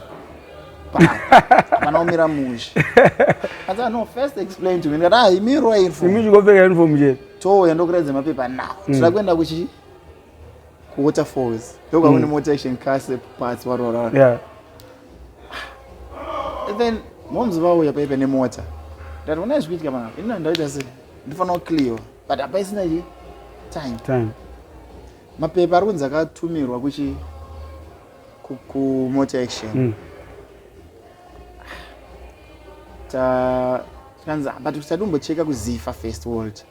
I said, no, first explain to me that I me right uniform. You go very uniform yet. So and don't my paper now. So I went to waterfalls. Look at when the motor action cars parts what. Yeah. And then mom's about your paper in water. That when I speak about it, no, that's it. If not clear, but I personally time. My paper runs I got 2 mirror which ku motor action. But we don't check with Zifa first world.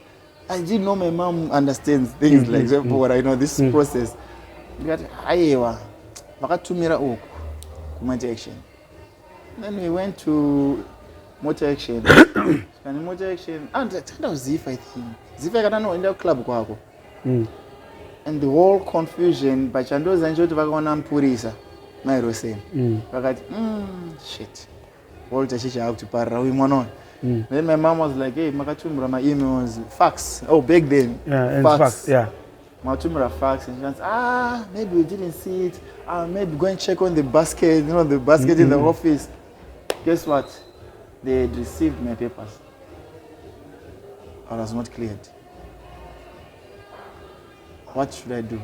I didn't know my mom understands things like that, but I know this process. Got ayewa. Baka 2 mirror ku motor action. Then we went to motor action. And motor action, and that was Zifa, I think. Zifa got no in the club kwako. And the whole confusion, but Chando Zanjo to Vagona Purisa, my Rosem. Shit. Walter Shisha out to Parawi. Then my mom was like, hey, Makatumra, my emails, fax. Oh, back then. Yeah, fax. Yeah. Matumra fax. And she went, maybe we didn't see it. Maybe go and check on the basket, the basket in the office. Guess what? They had received my papers. I was not cleared. What should I do?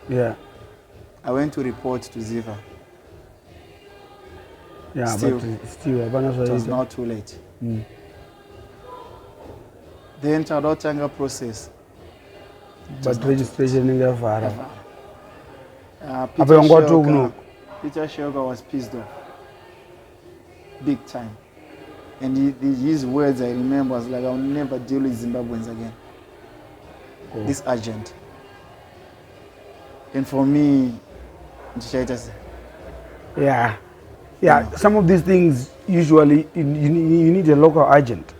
Yeah. I went to report to Ziva. Yeah, still, it was not too late. The entire Tanga process. But registration in the Vara. Peter Shoga was pissed off. Big time. And his words I remember was like, I'll never deal with Zimbabweans again. This urgent. And for me, yeah, some of these things usually you need a local agent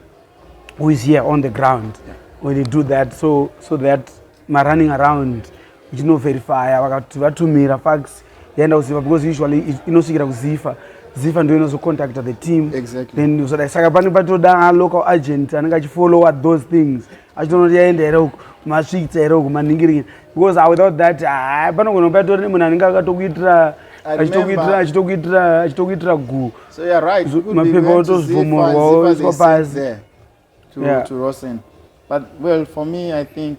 who is here on the ground when you do that, so that my running around, verify vakatumira fax yenda kuziva, because usually inosikira kuzifa ndio inozo contact the team. Exactly. Then so saka pani patoda local agent anenge achifollow those things achitoona kuti yaenda here uku masvitsa here uku maningirira, because without that panogona patori nemunhu anenge akatokuitira achitokuitira gu. So you're right. Mapepa otozivhomorwa oiswa pasi. to Rosen. But well, for me, I think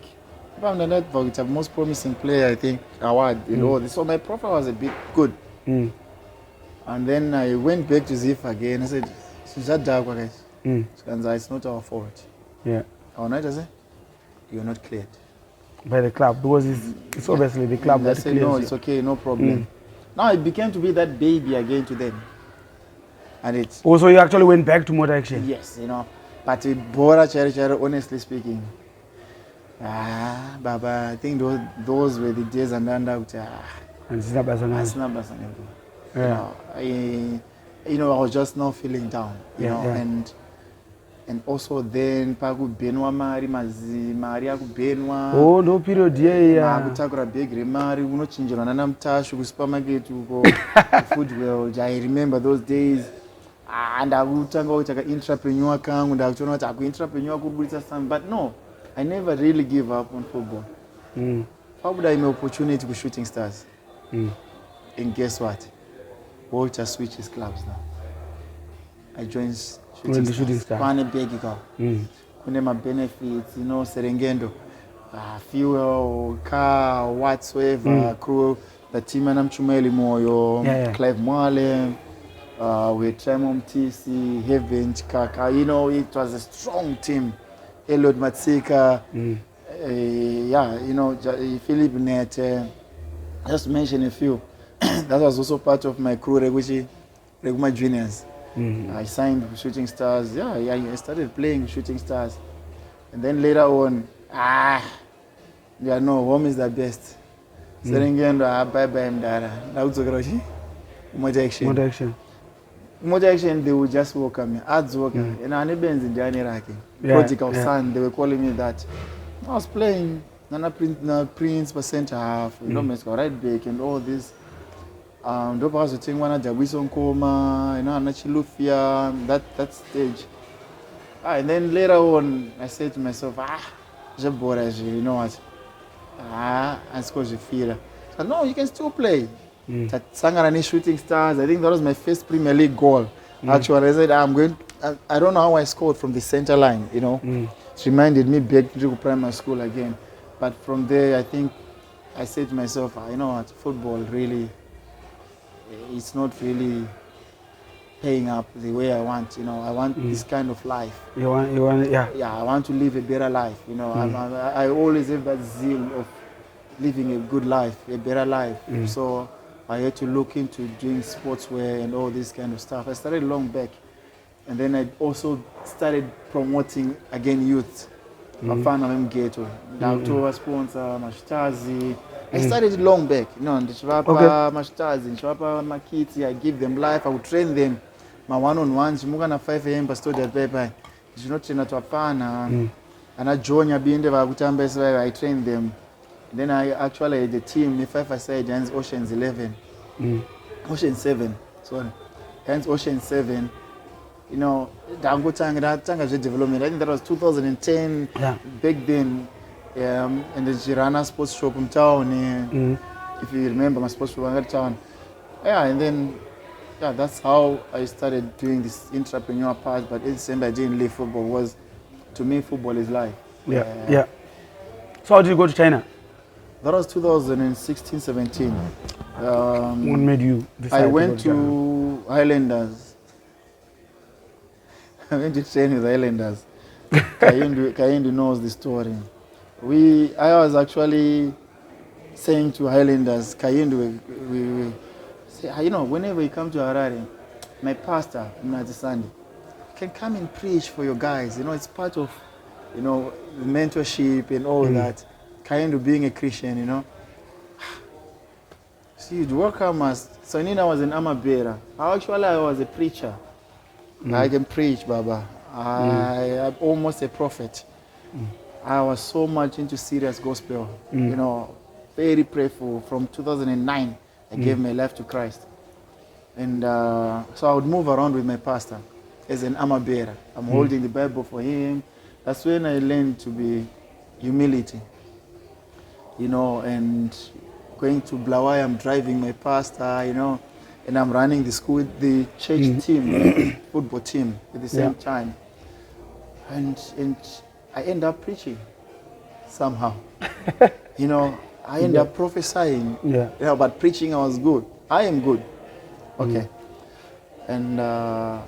if I'm the network, it's the most promising player. I think award in all this. So my profile was a bit good. And then I went back to Zif again. I said, "Since that dark, guys, it's not our fault." Yeah. Our night, I said, "You're not cleared by the club because it's obviously the club that said, no, it's okay, no problem." Now it became to be that baby again to them. And it's also you actually went back to motor action. Yes, you know. But with Bora Cherichari, honestly speaking, Baba, I think those were the days and then out. And it's not you know, I was just not feeling down, you know, and also then paku benwa mari mari akubenwa no period akutakura big remari unochinjirwa nana mutashu kusupermarket uko foodwell. I remember those days. And I would talk about like an entrepreneur kangu and I would know that entrepreneur could be some, but no, I never really give up on football. How would I have an opportunity with Shooting Stars? And guess what? Walter switches clubs now. I joined Shooting Stars. One big go. My benefits, you know, Serengendo, fuel, car, whatsoever, crew, the team and I'm Chumeli Moyo, Clive Mwale. With Tremom TC, Heaven, Kaka, you know, it was a strong team. Elod Matsika, you know, Philip Net, just to mention a few. That was also part of my crew, Reguma Juniors. I signed with Shooting Stars. I started playing Shooting Stars. And then later on, home is the best. Serengendo, bye-bye, Mdara. Now it's a Motor action. Motor action, they would just welcome me. Ads welcome me. And I never in January. Prodigal son, they were calling me that. I was playing Nana Prince for center half, you know, right back and all this. Dopa was saying one of Jabison Koma, you know, Nachilufia, that stage. And then later on, I said to myself, Jabora, you know what? I scored the fear. So no, you can still play. Sangarani Shooting Stars, I think that was my first Premier League goal. Actually, I said, I don't know how I scored from the center line, you know. It reminded me back to primary school again. But from there, I think I said to myself, you know what, football really, it's not really paying up the way I want, you know. I want this kind of life. You want, Yeah, I want to live a better life, you know. I always have that zeal of living a good life, a better life. So I had to look into doing sportswear and all this kind of stuff. I started long back. And then I also started promoting again youth. Mafana Ghetto. Doctor sponsor, Mashtazi. I started long back. You know, Ndishwapa, Mashtazi, Ndishwapa, Makiti. I give them life. I would train them. My one-on-ones. Muga na 5 a.m. pastor the paper. You know, train at Wafana. And I join your being there. I train them. Then I actually, the team, if I say against Ocean's 11, Ocean 7, sorry, against Ocean 7, you know, Dango Tanga development. I think that was 2010, back then, in the Girana Sports Shop in town, if you remember my sports shop in town. And then, that's how I started doing this entrepreneur part, but at the same time, I didn't leave football. To me, football is life. So how did you go to China? That was 2016-17. What made you decide I went to Highlanders. I went to train with Highlanders. Kayindu knows the story. I was actually saying to Highlanders, Kayindu, we say, you know, whenever you come to Harare, my pastor, Mnazi Sunday, can come and preach for your guys. You know, it's part of, you know, mentorship and all that. Kind of being a Christian, you know. See, you'd welcome us. So Nina was an armor-bearer. Actually, I was a preacher. I can preach, Baba. I'm almost a prophet. I was so much into serious gospel. You know, very prayerful. From 2009, I gave my life to Christ. And so I would move around with my pastor as an armor-bearer. I'm holding the Bible for him. That's when I learned to be humility. You know, and going to Blawai, I'm driving my pastor, you know, and I'm running the school, the church team, football team at the same time. and I end up preaching somehow. You know, I end up prophesying. Yeah, but preaching I was good. I am good. Okay. And I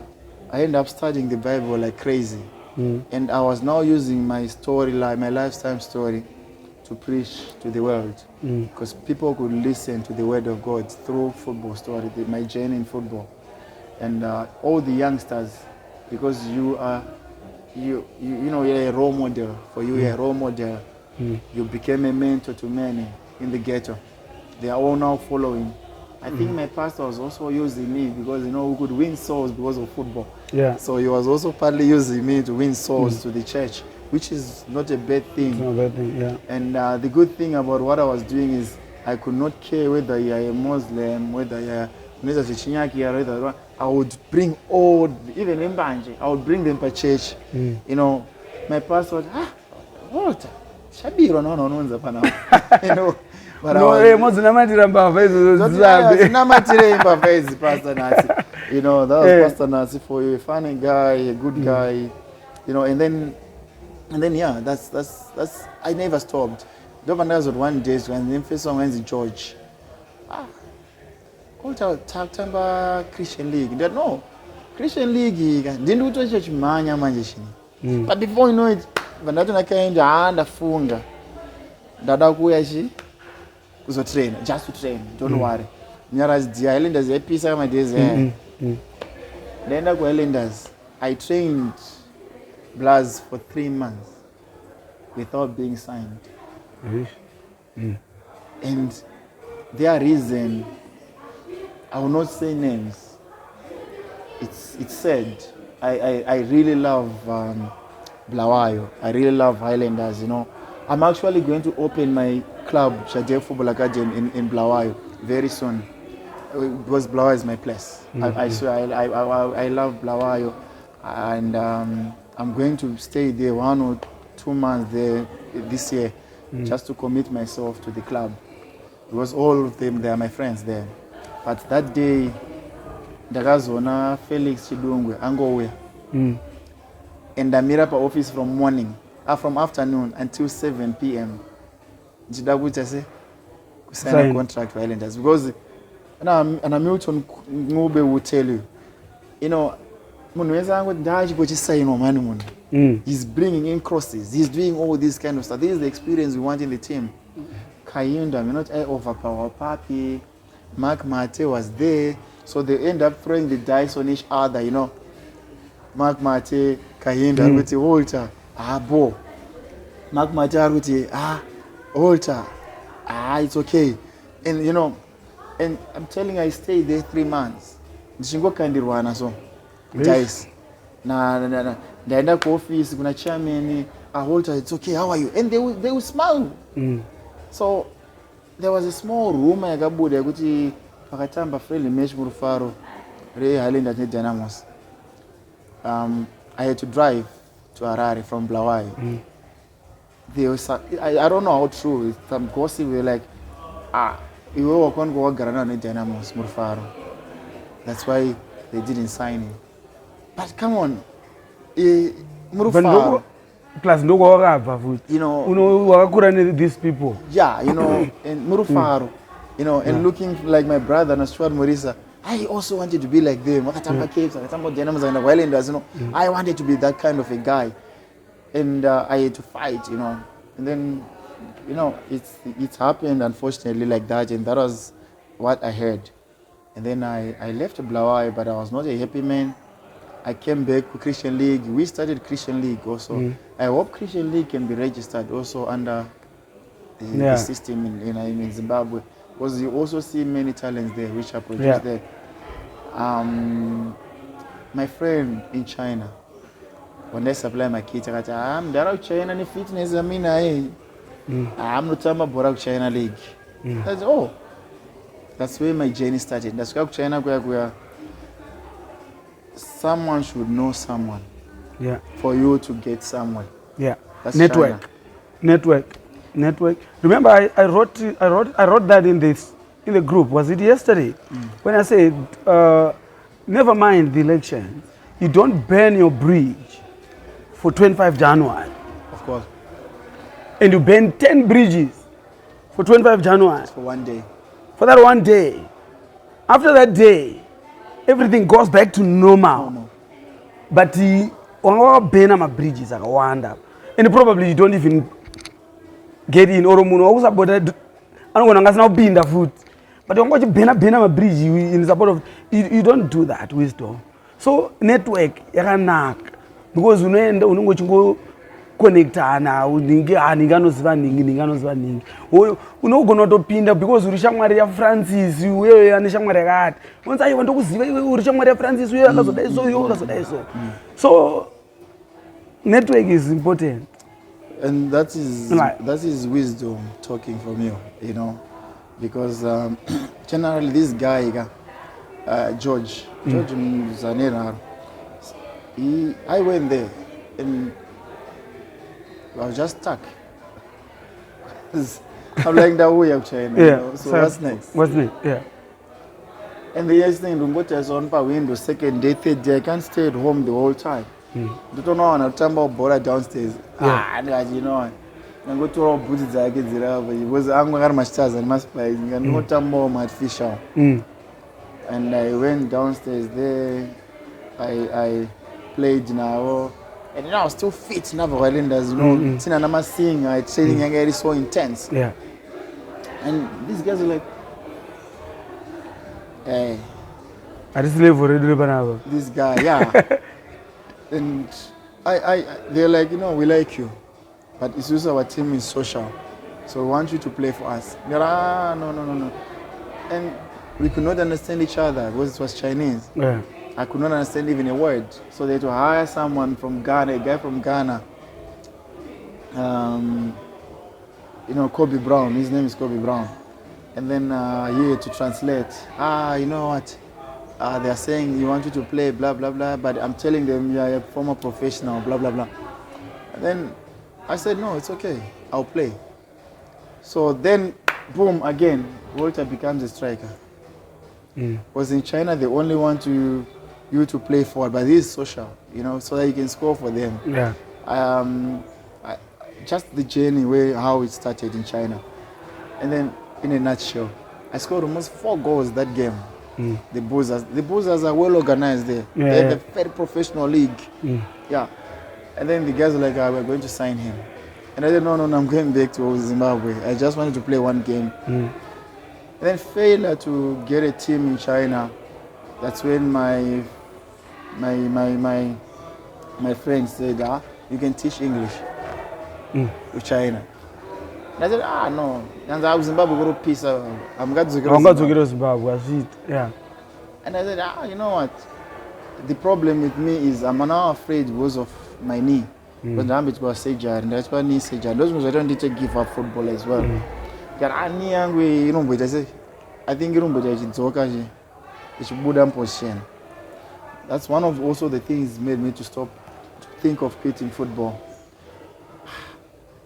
end up studying the Bible like crazy. And I was now using my story, like my lifetime story, to preach to the world. Because people could listen to the word of God through football story, my journey in football. And all the youngsters, because you are, you know, you're a role model. For you, you're a role model. You became a mentor to many in the ghetto. They are all now following. I think my pastor was also using me because, you know, we could win souls because of football. So he was also partly using me to win souls to the church, which is not a bad thing. It's not a bad thing, And the good thing about what I was doing is I could not care whether you're a Muslim, whether you're I would bring all, even in Mbanje, I would bring them to church. You know, my pastor would, Walter, Shabiro, no, you know. But you know, that was Pastor Nasi for you, a funny guy, a good guy, you know, and then yeah, that's I never stopped. Governors would one day when the first one went George. Talked about Christian League. They no, Christian League didn't do church manya manjeshini. But before you know it, when I came under funga, dada kuyashi. To train, just to train, don't worry. Whereas the Islanders, a piece of my days there. Then I go Islanders. I trained Blaz for 3 months without being signed. And their reason, I will not say names. It's said. I really love Blawayo. I really love Highlanders, you know. I'm actually going to open my club, Shajef Football Academy in Blawayo, very soon. Because Blawayo is my place. I swear, I love Blawayo. And I'm going to stay there 1 or 2 months there this year, just to commit myself to the club. Because all of them, they are my friends there. But that day, Dagazona, Felix Chidungwe, Angowe. And I meet up at office from morning. From afternoon until 7 p.m. Jidagucha say, sign a contract for Islanders. Because and Milton Ngube will tell you, you know, he's bringing in crosses, he's doing all this kind of stuff. This is the experience we want in the team. Kayunda, we're not overpower Papi, Mark Mate was there, so they end up throwing the dice on each other, you know. Mark Mate, Kayunda, with Walter. Bo, Mark Majaruti, Walter, it's okay. And you know, and I'm telling you, I stayed there 3 months. Nishingo kandirwana so. Guys, na ndaenda kwa office kuna chairman, Walter, it's okay, how are you? And they will smile. So there was a small room I got bude kuti pakatamba friendly match murufaro re Highlanders ne Dynamos. I had to drive to Harare from Blawayo. They was, I don't know how true. Some gossip were like, you were going to go Garana and Dynamos Murfaro. That's why they didn't sign him. But come on, Murfaro. Plus, no, you know, these people. Yeah, you know, and Murfaro, you know, and looking like my brother Nashwad Morisa. I also wanted to be like them. Wakatamba Caves, Wakatamba Dynamos and the Islanders, you know. I wanted to be that kind of a guy. And I had to fight, you know. And then, you know, it's happened unfortunately like that, and that was what I heard. And then I left Blawayo, but I was not a happy man. I came back to Christian League. We started Christian League also. I hope Christian League can be registered also under the system in Zimbabwe. Because you also see many talents there which are produced there. My friend in China, when I supply my kit, I said, I'm there China ni fitness. I mean, I'm not talking about China League. That's that's where my journey started. That's why China where someone should know someone. For you to get somewhere. That's network. China. Network. Remember, I wrote that in the group. Was it yesterday? When I said, never mind the election, you don't burn your bridge for 25 January. Of course. And you burn 10 bridges for 25 January. For one day. For that one day. After that day, everything goes back to normal. But burn my bridges akawanda. And probably you don't even get in or I don't want to be in the food. But you want to burn my bridge in support of you don't do that, wisdom. So network because you go connectana ninganozva ningi unogona topinda because uri shamwari yaFrancis uye ane shamwari yakati once I want kuziva iwe uri shamwari yaFrancis uye akazodai so uye akazodai so. So network is important. And that is wisdom talking from you, you know, because generally this guy, George Zanera, I went there and I was just stuck. I'm like the way of China. Yeah. You know? So what's next? What's next? Yeah. And the next thing, Rungotas on per window, second day, third day, I can't stay at home the whole time. You don't know, I'm talking about border downstairs. You know, I go to all boots I get there, but it was I'm going to my stars and my spies, and no time more my fish out. And I went downstairs there, I played now, and you know, I was still fit, never Islanders, you know, seeing another seeing, training again is so intense. Yeah. And these guys are like, hey. I just live for it, this guy, yeah. And they're like, you know, we like you, but it's just our team is social, so we want you to play for us. They're like, no. And we could not understand each other because it was Chinese. Yeah. I could not understand even a word. So they had to hire someone from Ghana, a guy from Ghana. You know, Kobe Brown, his name is Kobe Brown. And then he had to translate. You know what? They are saying you want you to play, blah, blah, blah, but I'm telling them you are a former professional, blah, blah, blah. And then I said, no, it's okay, I'll play. So then, boom, again, Walter becomes a striker. Because in China, they only want you to play forward, but this is social, you know, so that you can score for them. Yeah. Just the journey, how it started in China. And then, in a nutshell, I scored almost 4 goals that game. The Buzzers are well organized there. Yeah, They're a very professional league. Yeah. And then the guys were like, we're going to sign him. And I said, no, I'm going back to Zimbabwe. I just wanted to play one game. And then failure to get a team in China. That's when my friend said, you can teach English to China. And I said, no. And I was Zimbabwe, go to peace. I'm going to Zimbabwe. Yeah. And I said, you know what? The problem with me is I'm now afraid because of my knee. Because I'm it was surgery, and that's why knee surgery. Those ones I don't need to give up football as well. You know, but I think you know, but it's okay. It's a good position. That's one of also the things made me to stop to think of quitting football.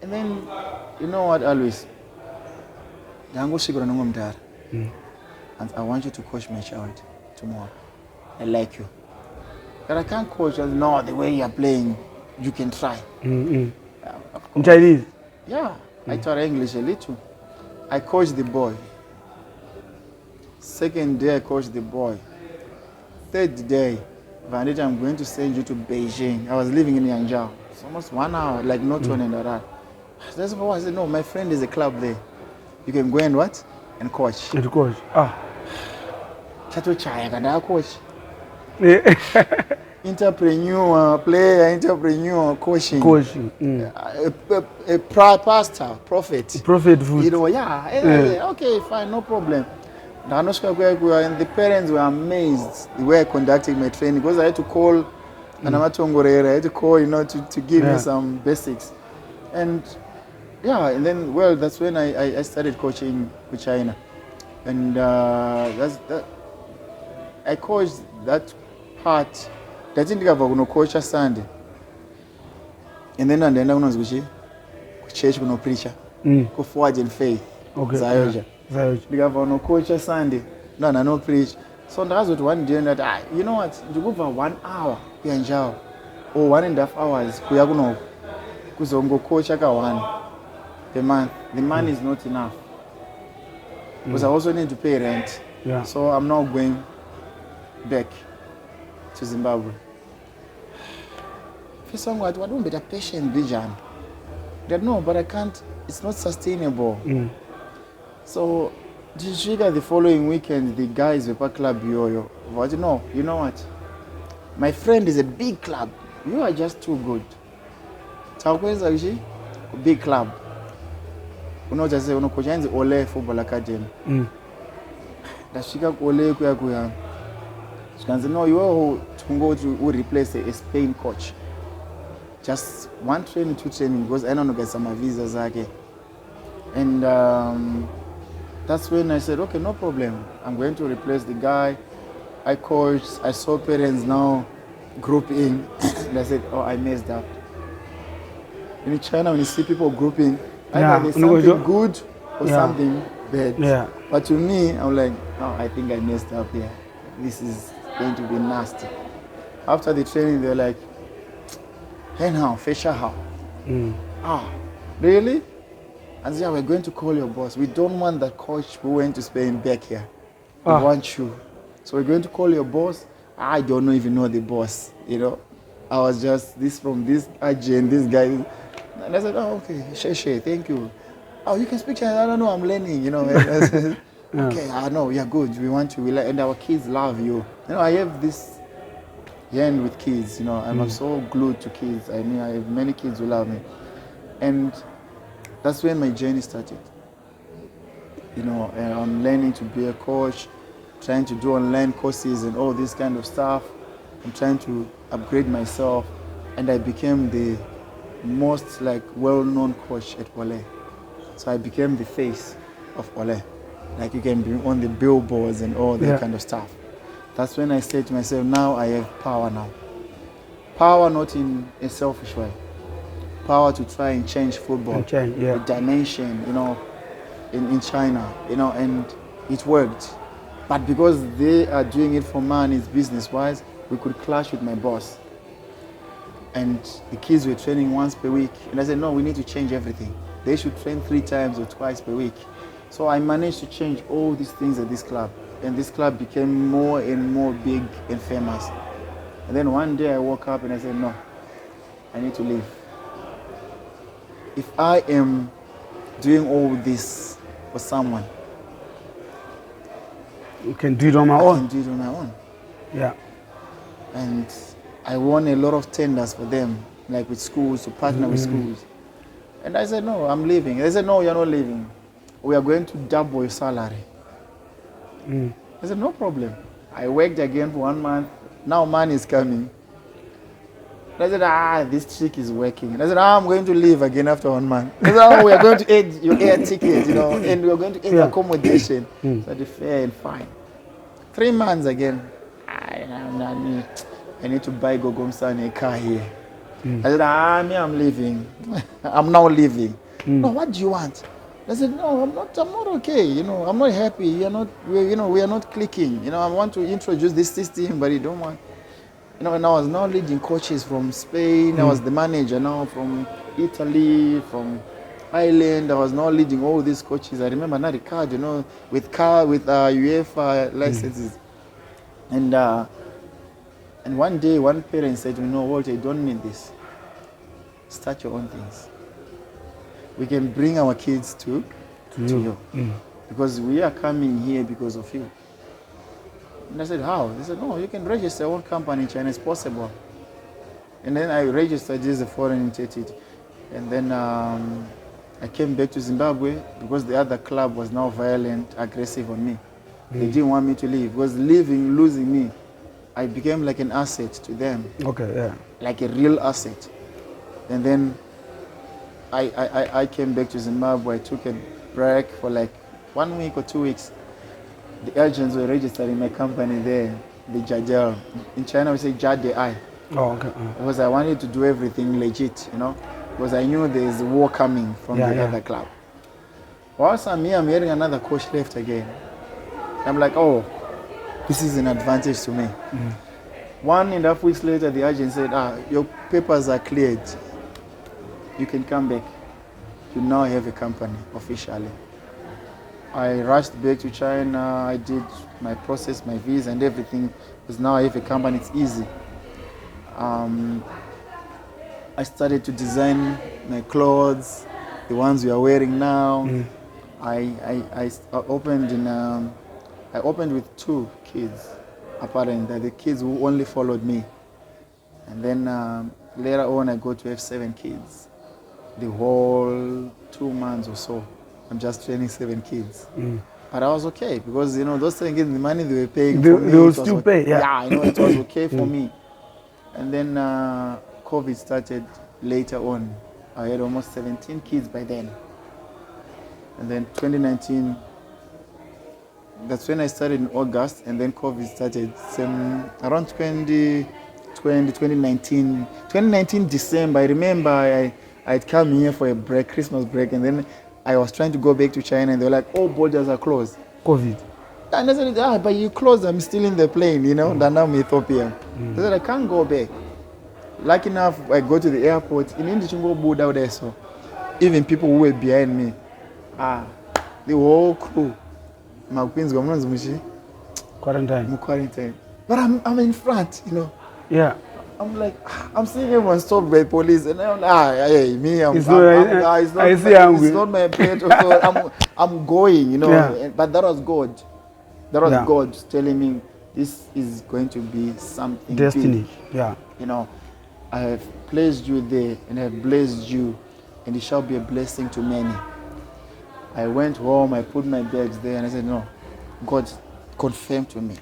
And then, you know what, always, and I want you to coach my child tomorrow. I like you. But I can't coach, no, the way you're playing, you can try. In Chinese? Yeah, I taught English a little. I coached the boy. Second day, I coached the boy. Third day, Vandita, I'm going to send you to Beijing. I was living in Yangzhou. It's almost 1 hour, like not one and that. That's why I said, no, my friend is a club there. You can go and what? And coach. And coach. Chato chaya kada coach. Entrepreneur, player, entrepreneur, coaching. Coaching. A pastor, prophet. Prophet food. You know, yeah. Okay, fine, no problem. And the parents were amazed the way I conducted my training because I had to call Anamatongorera, I had to call, you know, to give me some basics. And yeah, and then, well, that's when I started coaching with China. And I coached that part. I didn't think about coach a Sunday. And then I was going to church with no preacher. Go forward in faith. Okay. Zayoja. Because no coach a Sunday. No preach. So that's what one day that you know what? You go for 1 hour here in Jao. or 1.5 hours kuya kuno kuzongocoacha ka1 per month. The money is not enough because I also need to pay rent. Yeah. So I'm now going back to Zimbabwe. First one, I don't be a patient vision. That no, but I can't. It's not sustainable. So the following weekend, the guys were club yo. But you know what? My friend is a big club. You are just too good. Takweza ushi big club. Just say unokojanzi Ole Football Academy. Ndashika ku Ole kuya. She no, you are to go to replace a Spain coach. Just 1 training, 2 training because I don't know get some visas again. And that's when I said, okay, no problem. I'm going to replace the guy. I coached. I saw parents now grouping. And I said, oh, I messed up. In China, when you see people grouping, either there's something good or something bad. Yeah. But to me, I'm like, oh, I think I messed up here. This is going to be nasty. After the training, they're like, hey now, Fisher how? Really? And yeah, we're going to call your boss. We don't want that coach who went to Spain back here. We want you. So we're going to call your boss. I don't even know the boss, I was just from this agent, this guy. And I said, oh, okay, Sheshe, thank you. Oh, you can speak Chinese? I don't know, I'm learning, I said, okay, I know, you're good. We want you. And our kids love you. I have this end with kids, I'm so glued to kids. I have many kids who love me. And that's when my journey started. And I'm learning to be a coach, trying to do online courses and all this kind of stuff. I'm trying to upgrade myself, and I became the most well-known coach at Ole. So I became the face of Ole. You can be on the billboards and all that kind of stuff. That's when I said to myself, now I have power now. Power not in a selfish way. Power to try and change football. The dimension, in China, and it worked. But because they are doing it for money, it's business-wise, we could clash with my boss. And the kids were training once per week. And I said, no, we need to change everything. They should train 3 times or twice per week. So I managed to change all these things at this club. And this club became more and more big and famous. And then one day I woke up and I said, no, I need to leave. If I am doing all this for someone, you can do it on my own. I can do it on my own. Yeah. And I won a lot of tenders for them, with schools, to partner with schools. And I said, no, I'm leaving. They said, no, you're not leaving. We are going to double your salary. I said, no problem. I worked again for 1 month. Now money is coming. I said, this trick is working. And I said, I'm going to leave again after 1 month. I said, we are going to add your air ticket, and we are going to add accommodation. So I said, fair and fine. 3 months again. I need to buy Gogomsan a car here. I said, I'm leaving. I'm now leaving. No, what do you want? I said, no, I'm not okay. I'm not happy. We are not clicking. I want to introduce this system, but you don't want. And I was now leading coaches from Spain. I was the manager now from Italy, from Ireland. I was now leading all these coaches. I remember now the card, with UEFA licenses. And one day, one parent said, Walter, you don't need this. Start your own things. We can bring our kids to you. Because we are coming here because of you. And I said, how? They said, no, you can register your own company in China. It's possible. And then I registered as a foreign entity. And then I came back to Zimbabwe because the other club was now violent, aggressive on me. They didn't want me to leave. Because losing me, I became like an asset to them. Okay, yeah. Like a real asset. And then I came back to Zimbabwe. I took a break for 1 week or 2 weeks. The agents were registering my company there, the Jajel. In China, we say Jade-I. Oh, okay. Because I wanted to do everything legit, because I knew there is a war coming from the other club. Whilst I'm here, I'm hearing another coach left again. I'm like, oh, this is an advantage to me. 1.5 weeks later, the agent said, your papers are cleared. You can come back. You now have a company officially. I rushed back to China. I did my process, my visa and everything, because now I have a company. It's easy. I started to design my clothes, the ones we are wearing now. I opened with 2 kids. Apparently, they're the kids who only followed me. And then later on, I got to have 7 kids. The whole 2 months or so, I'm just training 7 kids. But I was okay because those 7 kids, the money they were paying for me, they will still pay. Yeah, it was okay for me. And then COVID started later on. I had almost 17 kids by then. And then 2019, that's when I started in August, and then COVID started around 2019 December. I remember I'd come here for a break, Christmas break, and then I was trying to go back to China, and they were like, all borders are closed. COVID. And I said, but you closed, I'm still in the plane, and I'm Ethiopia. They said, I can't go back. Lucky enough, I go to the airport, in Indichingo Buddha there, so even people who were behind me, the whole crew, my queen's quarantine. But I'm in front, Yeah. I'm like, I'm seeing everyone stopped by police, and I'm like, hey, me, it's not my plate. I'm going, Yeah. But that was God. That was God telling me this is going to be something destiny. Big. Yeah. I have placed you there, and I have blessed you, and it shall be a blessing to many. I went home, I put my bags there, and I said, no, God confirmed to me.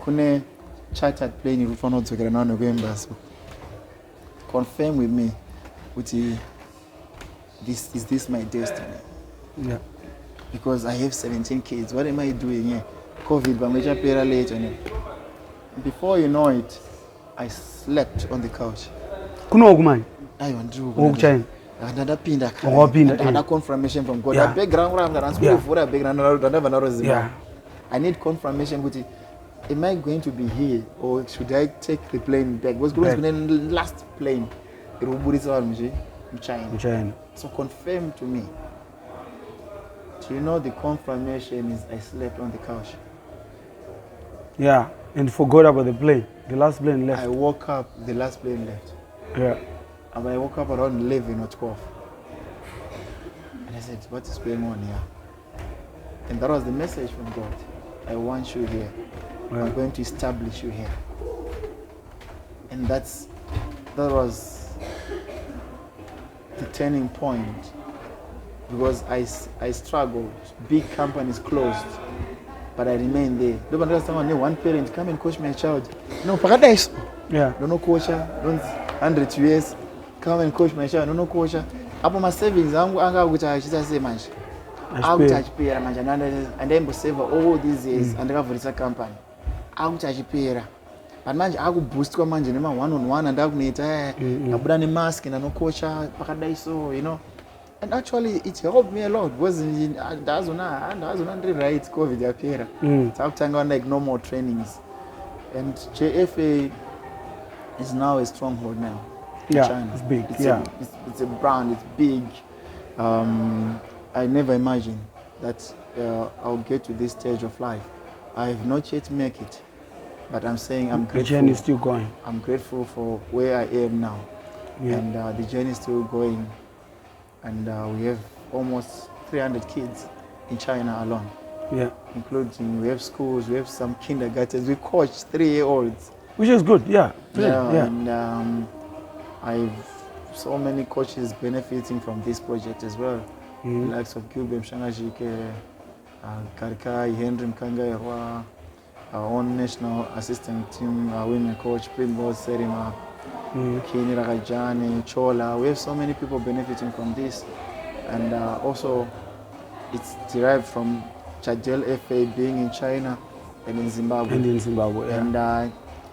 Kune chartered plane in Rufano to November, so confirm with me, is this my destiny? Yeah. Because I have 17 kids. What am I doing here? COVID, but major pera late. Before you know it, I slept on the couch. Kuno kumani? I want to China. Another pinda. Another confirmation from God. Yeah. I need confirmation. Am I going to be here, or should I take the plane back? What's going to be the last plane? In China. So confirm to me. Do you know the confirmation is I slept on the couch? Yeah, and forgot about the plane. The last plane left. I woke up, the last plane left. Yeah. And I woke up around 11 or 12. And I said, what is going on here? And that was the message from God. I want you here. I'm going to establish you here. And that was the turning point. Because I struggled. Big companies closed. But I remained there. Don't understand one parent come and coach my child. No, paradise. Yeah. Don't coach her. Don't 100 years. Come and coach my child. Don't coach her. Upon my savings, I'm going to say, man. I'll charge pay and then save all these years and have a company. I'll charge pay. But man, I will boost one on one and I'll need a brand mask and no coach paradise, And actually, it helped me a lot. Wasn't that's when I right COVID appear. So after like no more trainings, and JFA is now a stronghold now. In China. It's big. It's a brand. It's big. I never imagined that I'll get to this stage of life. I have not yet make it, but I'm saying I'm grateful. The journey is still going. I'm grateful for where I am now, and the journey is still going. And we have almost 300 kids in China alone. Yeah. Including, we have schools, we have some kindergartens. We coach 3-year-olds. Which is good, yeah. And I've so many coaches benefiting from this project as well. The likes of Gilbert Mshangajike, Karikai, Henry Mkanga, our own national assistant team, women coach, Primrose Serima, Kini Ragajani, Chola. We have so many people benefiting from this. And also, it's derived from Chadel FA being in China and in Zimbabwe. And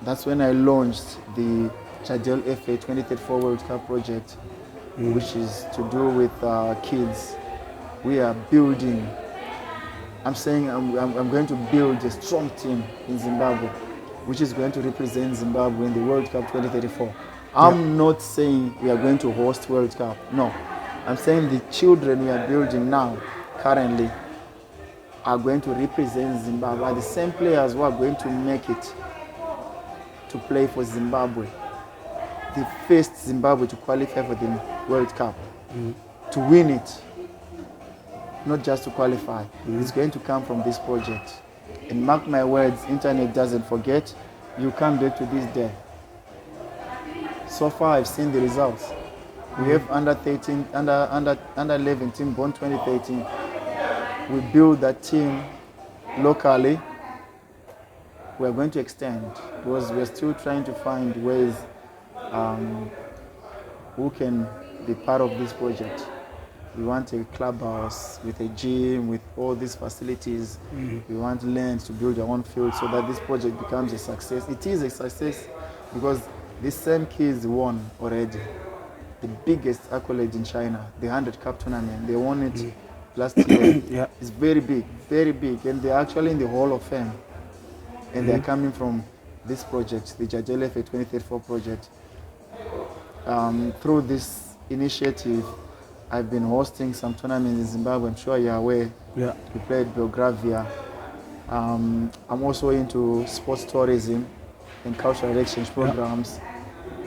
that's when I launched the Chadel FA 2034 World Cup project, which is to do with kids. We are building, I'm saying I'm going to build a strong team in Zimbabwe. which is going to represent Zimbabwe in the World Cup 2034. I'm not saying we are going to host World Cup. No. I'm saying the children we are building now, currently, are going to represent Zimbabwe, are the same players who are going to make it to play for Zimbabwe. The first Zimbabwe to qualify for the World Cup, to win it, not just to qualify. It's going to come from this project. And mark my words, internet doesn't forget. You come back to this day. So far, I've seen the results. We have under 13, under 11 team born 2013. We build that team locally. We are going to extend because we are still trying to find ways who can be part of this project. We want a clubhouse with a gym, with all these facilities. We want land to build our own field so that this project becomes a success. It is a success because these same kids won already the biggest accolade in China, the 100 Cup tournament. They won it last year. It's very big, and they're actually in the Hall of Fame. And they're coming from this project, the Jajelefe 2034 project. Through this initiative, I've been hosting some tournaments in Zimbabwe. I'm sure you're aware. We played Belgravia. I'm also into sports tourism and cultural exchange programs.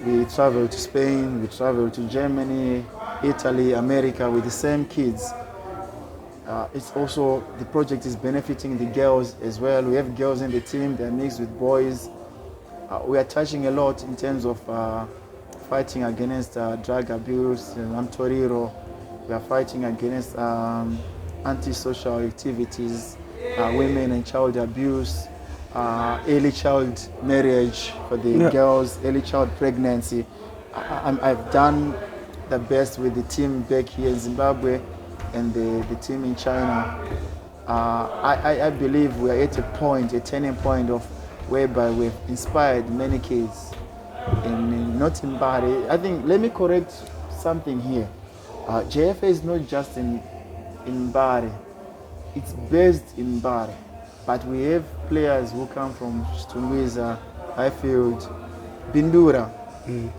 We travel to Spain, we travel to Germany, Italy, America with the same kids. It's also, the project is benefiting the girls as well. We have girls in the team, they're mixed with boys. We are touching a lot in terms of fighting against drug abuse, Toriro. We are fighting against antisocial activities, women and child abuse, early child marriage for the girls, early child pregnancy. I've done the best with the team back here in Zimbabwe and the team in China. I believe we are at a turning point of whereby we've inspired many kids, not in Bari. I think, let me correct something here. JFA is not just in Bari, it's based in Bari. But we have players who come from Stungwiza, Highfield, Bindura.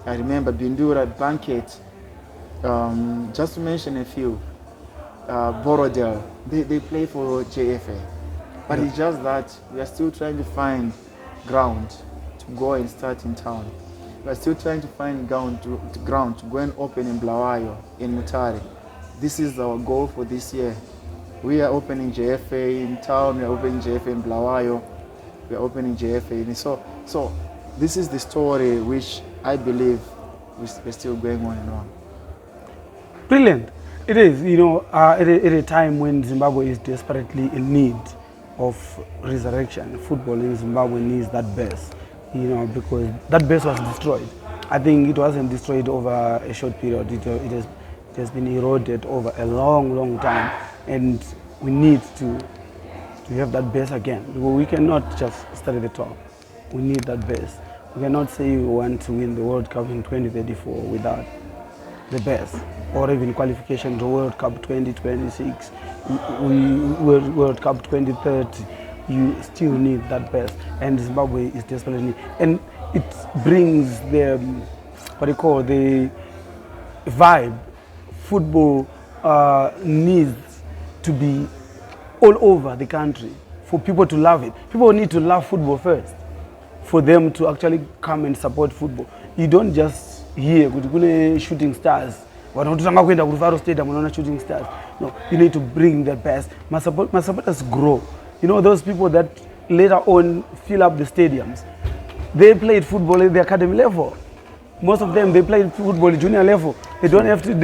I remember Bindura, Banket, just to mention a few. Borodel, they play for JFA. But it's just that we are still trying to find ground to go and start in town. We are still trying to find ground to go and open in Blawayo, in Mutare. This is our goal for this year. We are opening JFA in town, we are opening JFA in Blawayo, we are opening JFA. So this is the story which I believe we're still going on and on. Brilliant. It is, at a time when Zimbabwe is desperately in need of resurrection. Football in Zimbabwe needs that base, because that base was destroyed. I think it wasn't destroyed over a short period. It has been eroded over a long time, and we need to have that base again. We cannot just start at the top. We need that base. We cannot say we want to win the World Cup in 2034 without the best, or even qualification to World Cup 2026, World Cup 2030. You still need that best, and Zimbabwe is desperately need. And it brings the the vibe. Football needs to be all over the country for people to love it. People need to love football first for them to actually come and support football. You don't just hear shooting stars. Shooting stars. No, you need to bring the best. My supporters grow. Those people that later on fill up the stadiums, they played football at the academy level. Most of them, they played football at junior level. They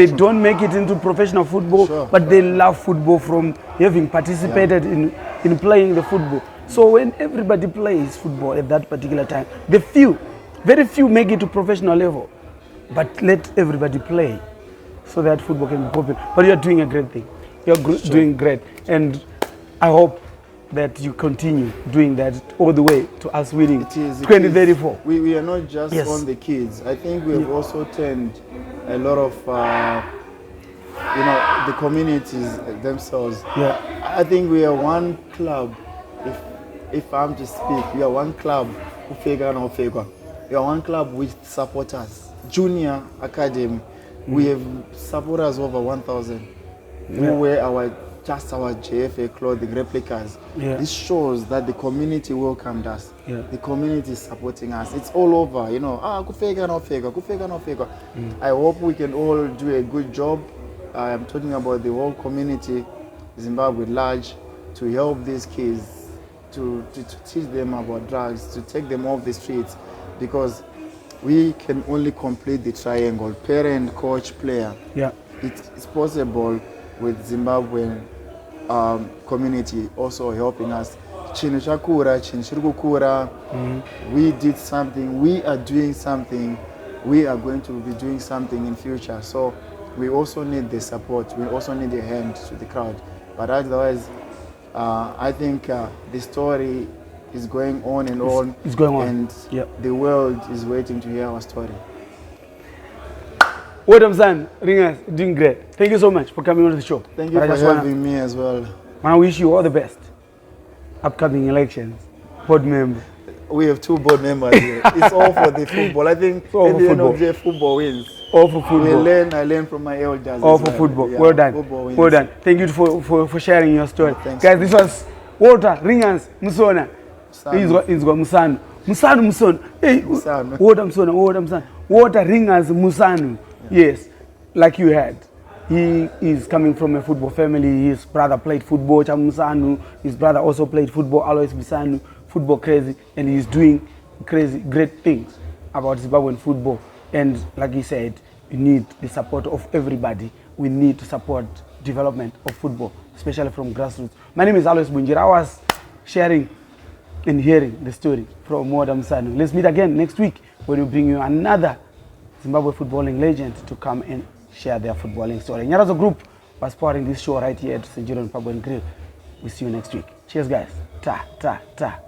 don't make it into professional football, but they love football from having participated in playing the football. So when everybody plays football at that particular time, very few make it to professional level. But let everybody play so that football can be popular. But you're doing a great thing. You're doing great. And I hope that you continue doing that all the way to us winning 2034. We are not just on the kids. I think we have also turned a lot of, the communities themselves. I think we are one club. if I'm to speak, we are one club who figure no figure. We are one club with supporters. Junior Academy, we have supporters over 1,000 who wear our JFA clothing replicas. This shows that the community welcomed us. The community is supporting us. It's all over, you know. Kufega no figure. I hope we can all do a good job. I'm talking about the whole community, Zimbabwe large, to help these kids, to teach them about drugs, to take them off the streets, because we can only complete the triangle, parent, coach, player. It's possible with Zimbabwean community also helping us. We did something, we are doing something, we are going to be doing something in future. So we also need the support, we also need a hand to the crowd. But otherwise, I think the story is going on and on. It's going on. And the world is waiting to hear our story. Well done, Ringers, doing great. Thank you so much for coming on the show. Thank you for having me as well. I wish you all the best. Upcoming elections, board member. We have 2 board members here. It's all for the football. I think at the end of the day, football wins. All for football. I learn from my elders. All for football. Yeah, well done. Well done. Thank you for sharing your story. Thanks. Guys, this was Walter Ringers Musona. He's got Musanhu. Musanhu. Hey, Walter Musona. Walter Ringers Musanhu. Yes, like you had. He is coming from a football family. His brother played football, Musanhu. His brother also played football, Alois Musanhu, football crazy, and he's doing great things about Zimbabwean football. And like he said, you need the support of everybody. We need to support development of football, especially from grassroots. My name is Alois Bunjira. I was sharing and hearing the story from Musanhu. Let's meet again next week when we bring you another Zimbabwe footballing legend to come and share their footballing story. Nyarazo Group was powering this show right here at St. John Pub and Grill. We'll see you next week. Cheers, guys. Ta, ta, ta.